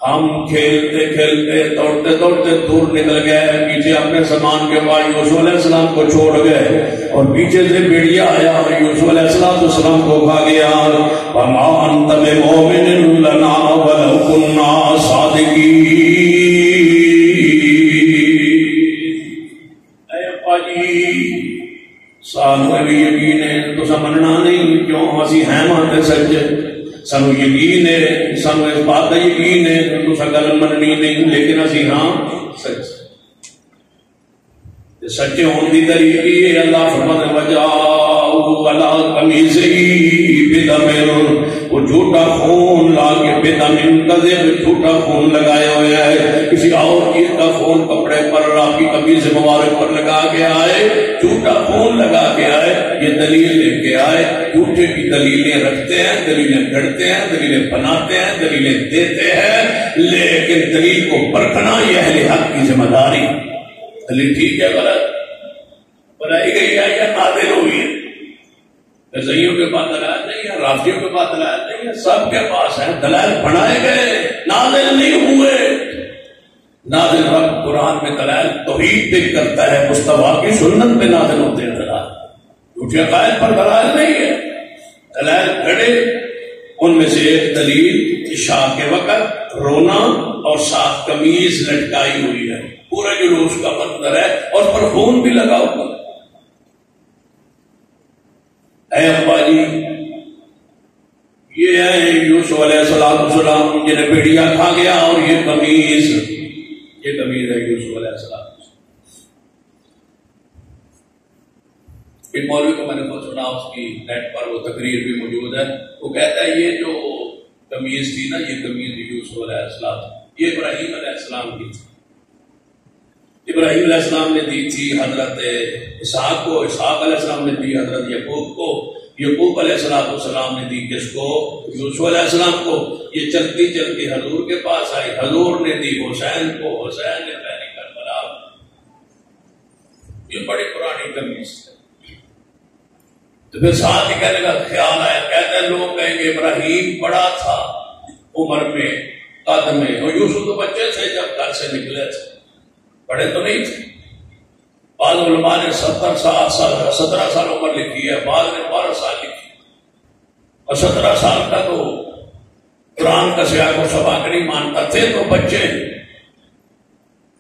ہم کھیلتے کھیلتے دوڑتے دوڑتے دور نکل گئے، پیچھے اپنے سامان کے بعد یوسف علیہ السلام کو چھوڑ گئے، اور پیچھے سے بھیڑیا آیا اور یوسف علیہ السلام کو کھا گیا۔ وما انت بمؤمن لنا ولو كنا صادقین۔ اے ابا جی، سانو بھی یقین ہے، تو سمجھنا نہیں کیوں اسی ہیں مانتے سچے، سانو یقین ہے، سانو اس بات کا یقین ہے، تو گل مننی نہیں، لیکن اسی ہاں سچ سچے ہونے کی دلیل کی ہے۔ اللہ فرماتا ہے وجاؤ علی قمیصہ بدم، وہ جھوٹا خون لا کے بدم کذب، جھوٹا خون لگایا ہوا ہے، کسی اور چیز کا خون کپڑے پر، آپ کی قمیص مبارک پر لگا کے آئے، جھوٹا خون لگا کے آئے، یہ دلیل لے کے آئے۔ جھوٹے کی دلیلیں رکھتے ہیں، دلیلیں گھڑتے ہیں، دلیلیں بناتے ہیں، دلیلیں دیتے ہیں، لیکن دلیل کو پرکھنا یہ اہل حق کی ذمہ داری۔ دلیل ٹھیک ہے غلط، بنائی گئی ہے یا نازل ہوئی ہے، زئیوں کے پاس دلائل نہیں ہے، رافضیوں کے پاس دلائل نہیں ہے، سب کے پاس ہے، دلائل بنائے گئے، نازل نہیں ہوئے۔ نازل رب قرآن میں دلائل توحید پہ کرتا ہے، مصطفیٰ کی سنت پہ نازل ہوتے ہیں دلائل، جھوٹے عقائد پر دلائل نہیں ہے، دلائل گھڑے۔ ان میں سے ایک دلیل عشاء کے وقت رونا اور ساتھ قمیض لٹکائی ہوئی ہے، پورا جلوس کا منظر ہے، اور پر خون بھی لگا ہوا۔ اے ابا جی، یہ ہے یوسف علیہ السلام جنہیں بھیڑیا کھا گیا، اور یہ قمیض ہے یوسف علیہ السلام۔ ایک مولوی کو میں نے خود سنا، اس کی نیٹ پر وہ تقریر بھی موجود ہے، وہ کہتا ہے یہ جو قمیض تھی نا، یہ قمیض یوسف علیہ السلام یہ ابراہیم علیہ السلام کی تھی. ابراہیم علیہ السلام نے دی تھی حضرت اسحاق کو، اسحاق علیہ السلام نے دی حضرت یعقوب کو، یعقوب علیہ السلام نے دی کس کو؟ یوسف علیہ السلام کو. یہ چلتی چلتی حضور کے پاس آئی، حضور نے دی حسین کو، حسین نے پہلی کربلا. یہ بڑی پرانی قمیص ہے. تو پھر ساتھ ہی کہنے کا خیال آیا، کہتے ہیں لوگ کہیں گے ابراہیم بڑا تھا عمر میں، قد میں، اور یوسف تو بچے تھے جب گھر سے نکلے تھے، بڑے تو نہیں تھے. بعض علماء نے 17 سال عمر لکھی ہے، بعض نے 12 سال لکھی، اور 17 سال کا تو قرآن کا سیاق و سباق نہیں مانتا تھے، تو بچے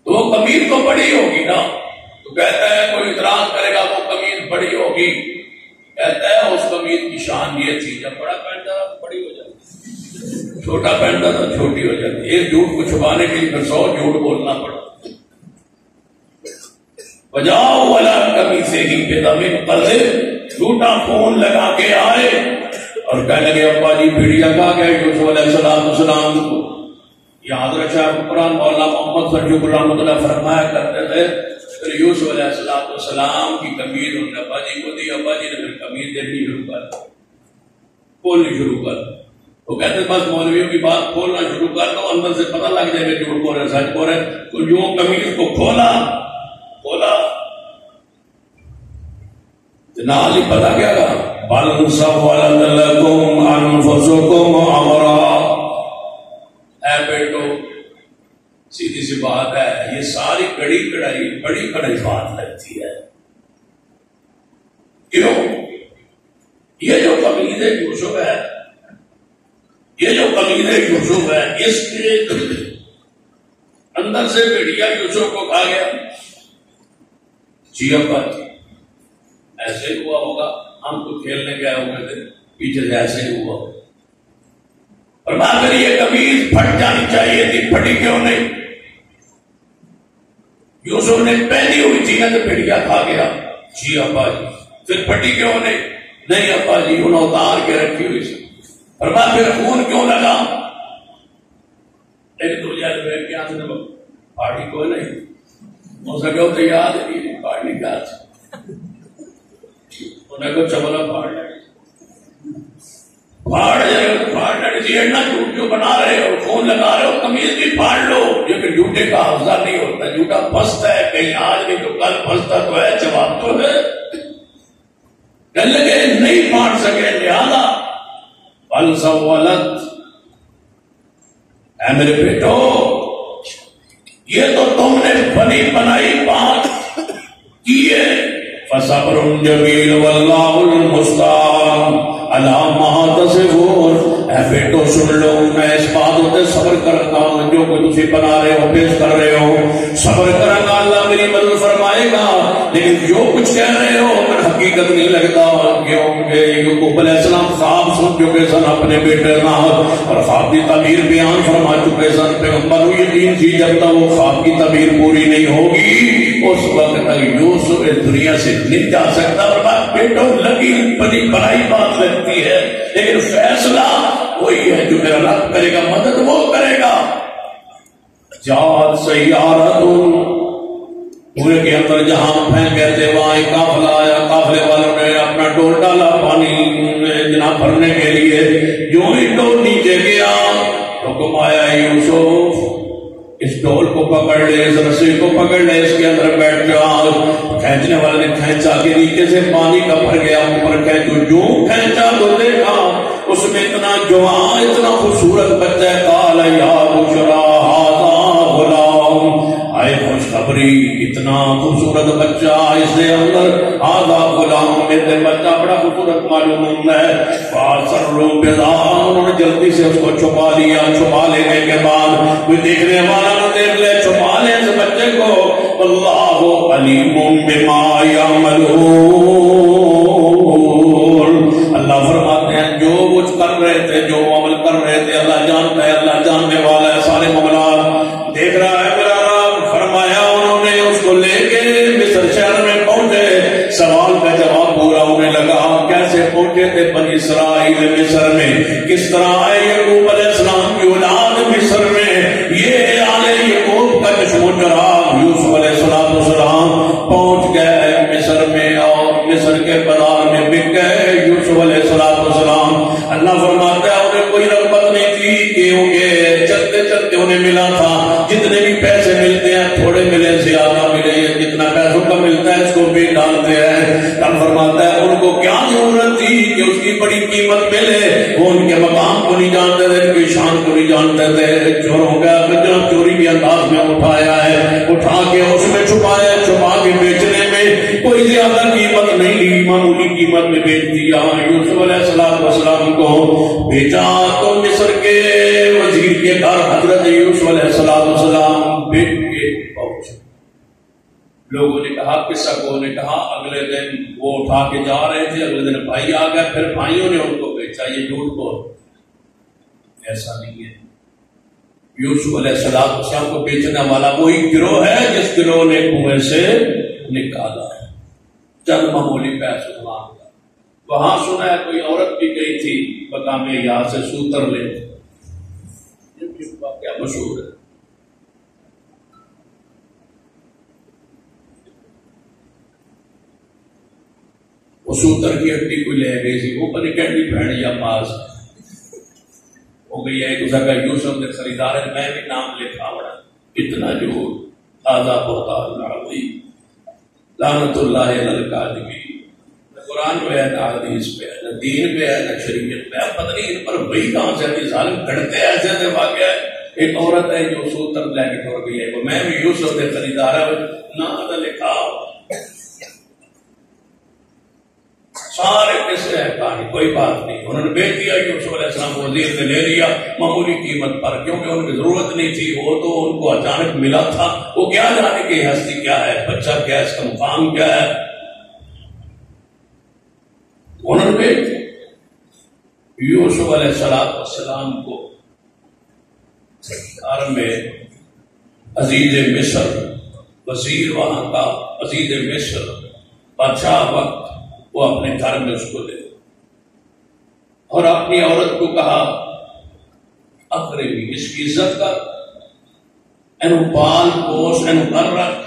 تو وہ قمیض تو بڑی ہوگی نا. تو کہتا ہے کوئی اعتراض کرے گا وہ قمیض بڑی ہوگی، کہتا ہے اس قمیض کی شان یہ تھی جب بڑا پہنتا بڑی ہو جاتی، چھوٹا پہنتا تو چھوٹی ہو جاتی. ایک جھوٹ کو چھپانے کے لیے 100 جھوٹ بولنا پڑتا. بجاؤ والا کمی سے ہی پہ دمن قذر، جھوٹا خون لگا کے آئے اور کہنے لگے ابا جی بھیڑیا کہا گیا یوسف علیہ السلام کو. یہ حضرت شاہ قرآن مولانا محمد سنجو رحمۃ اللہ فرمایا کرتے تھے، پھر یوسف علیہ السلام کی قمیض انہوں نے ابا جی کو دی. ابا جی نے پھر قمیض دیکھنی شروع کر، کھولنی شروع کر. وہ کہتے بس مولویوں کی بات کھولنا شروع کر دو، اندر سے پتہ لگ جائے گا جھوٹ بول رہے سچ بول رہے. تو یوں قمیض کو کھولا نال ہی پتا کیا گا، بل سولت لکم انفسکم امرا. اے بیٹو سیدھی سی بات ہے، یہ ساری کڑی کڑائی بڑی کڑی بات لگتی ہے. کیوں؟ یہ جو قمیض یوسف ہے، یہ جو قمیض یوسف ہے، اس کے اندر سے بھیڑیا یوسف کو کھا گیا. جی ابا ایسے ہوا ہوگا، ہم تو کھیلنے گئے ہوئے تھے پیچھے سے ایسے ہی ہوا. اور بات کری یہ قمیض پھٹ جانی چاہیے تھی، پھٹی کیوں نہیں؟ یوسف نے پہنی ہوئی تھی نا تو بھیڑیا کھا گیا. جی ابا جی. پھر پھٹی کیوں نہیں؟ نہیں ابا جی انہوں نے اتار کے رکھی ہوئی تھی. اور بات پھر خون کیوں لگا؟ ایک دو جائے کیا پارٹی کوئی نہیں ہو سکے ہو تو یاد نہیں پارٹی کیا تھی. انہیں کو چبلا پھاڑ جائے گا، پھاڑ ڈالی تھی. ایڈنا جھوٹ جو بنا رہے ہو، خون لگا رہے ہو، قمیض بھی پھاڑ لو. لیکن جھوٹے کا حفظہ نہیں ہوتا، جھوٹا پھنستا ہے کہیں آج نہیں تو کل پھنستا تو ہے. جواب تو ہے کہنے لگے نہیں پھاڑ سکے لہذا بل سولت. اے میرے بیٹو یہ تو تم نے بنی بنائی بات کی ہے. فصبر جمیل واللہ المستعان علی ما تصفون. اے بیٹو سن لو، میں اس بات سے صبر کرتا ہوں جو کہ تسی بنا رہے ہو، پیش کر رہے ہو. صبر کرنا اللہ میری مدد فرمائے گا. لیکن جو کچھ کہہ رہے ہو میں حقیقت نہیں لگتا. کیونکہ یعقوب علیہ السلام خواب سن چکے سن اپنے بیٹے نال، اور خواب کی تعبیر بیان فرما چکے سن. پیغمبر کو یقین تھی جب تک وہ خواب کی تعبیر پوری نہیں ہوگی اس وقت تک یوسف اس دنیا سے نہیں جا سکتا. اور بات بیٹوں لگی بڑی بڑائی بات لگتی ہے، لیکن فیصلہ وہی ہے جو میرا رب کرے گا، مدد وہ کرے گا. جات سیارت پورے کے اندر جہاں پھینک گئے تھے وہاں ایک قافلہ آیا. قافلے والوں نے اپنا ڈول ڈالا پانی جناب بھرنے کے لیے. جو ہی ڈول نیچے گیا حکم آیا یوسف اس ڈول کو پکڑ لے، اس رسی کو پکڑ لے، اس کے اندر بیٹھ جا. کھینچنے والے نے کھینچا کے نیچے سے پانی کا بھر گیا، اوپر کھینچو جو کھینچا تو دیکھا اس میں اتنا جوان اتنا خوبصورت بچہ. قال یا بشرا ھذا غلام. آئے خوشخبری اتنا خوبصورت بچہ اس کے اندر. ھذا غلام میرے بچہ بڑا خوبصورت معلوم ہوتا ہے. فاصروا بِضَاعَةً انہوں نے جلدی سے اس کو چھپا لیا. چھپا لینے کے بعد کوئی دیکھنے والا نہ دیکھ لے، چھپا لے اس بچے کو. اللہ علیم بما یعملون. اللہ فرماتے ہیں جو کچھ کر رہے تھے، جو عمل کر رہے تھے اللہ جانتا ہے، اللہ جاننے والا ہے، سارے معاملات دیکھ رہا ہے میرا رب. فرمایا انہوں نے اس کو لے کے مصر شہر میں پہنچے. سوال کا جواب پورا ہونے لگا. کیسے پہنچے تھے بنی اسرائیل مصر میں؟ کس طرح آئے یعقوب علیہ السلام کی اولاد مصر میں؟ یہ چراغ یوسف علیہ السلام پہنچ گئے مصر میں اور مصر کے بازار میں بک گئے یوسف علیہ السلام. اللہ فرماتا ہے انہیں کوئی رغبت نہیں تھی کیونکہ چلتے چلتے انہیں ملا تھا جتنے بھی پیسے ملتے ہیں تھوڑے ملے زیادہ ملے جتنا پیسوں کا ملتا ہے اس کو بھی ڈالتے ہیں. اللہ فرماتا ہے ان کو کیا ضرورت تھی کہ اس کی بڑی قیمت ملے. وہ ان کے مقام کو نہیں جانتے تھے, ان کی شان کو نہیں جانتے تھے. چوروں کا جناب چوری کے انداز میں اٹھایا ہے, اٹھا کے اس میں چھپایا, چھپا کے بیچنے میں کوئی زیادہ قیمت نہیں لی, معمولی قیمت میں بیچ دیا. یوسف علیہ السلام کو بیچا تو مصر کے وزیر کے گھر حضرت یوسف علیہ السلام بیچ کے پہنچے. لوگوں نے کہا, قصہ کو نے کہا اگلے دن وہ اٹھا کے جا رہے تھے, اگلے دن بھائی آ گئے, پھر بھائیوں نے ان کو بیچا. یہ جھوٹ بول, ایسا نہیں ہے. یوسف علیہ السلام کو بیچنے والا وہی گروہ ہے جس گروہ نے کنویں سے نکالا ہے چند معمولی پیسے مانگا. وہاں سنا ہے کوئی عورت بھی گئی تھی مقام یہاں سے سوتر لے, کیا مشہور ہے. وہ سوتر کی ہڈی کو لے گئی تھی, وہ پتہ کیسی بہن یا پاس ہو گئی ہے. ایک جگہ یوسف نے خریدار ہے, میں بھی نام لکھا بڑا اتنا جو تازہ ہوتا لعنت اللہ علی الکاذبین. قرآن پہ ہے, نہ حدیث پہ ہے, نہ دین پہ ہے, نہ شریعت پہ ہے. پتہ نہیں ان پر وہی کہاں سے ابھی ظالم گھڑتے ایسے ایسے واقعہ ہے. ایک عورت ہے جو سوتر لے کے چھوڑ گئی ہے, وہ میں بھی یوسف نے خریدار ہے, نام لکھا سارے قصے ہیں کہانی, کوئی بات نہیں. انہوں نے بیچ دیا یوسف علیہ السلام کو, وزیر نے لے لیا معمولی قیمت پر, کیونکہ ان کی ضرورت نہیں تھی. وہ تو ان کو اچانک ملا تھا, وہ کیا جانے کی ہستی کیا ہے, بچہ کیا ہے, اس کا مقام کیا ہے. انہوں نے بیچ دیا. یوسف علیہ السلام کو گھر میں عزیز مصر, وزیر وہاں کا عزیز مصر, بادشاہ وقت, وہ اپنے گھر میں اس کو لے اور اپنی عورت کو کہا اقربی, اس کی عزت کر, اینو پال پوس, اینو کر رکھ,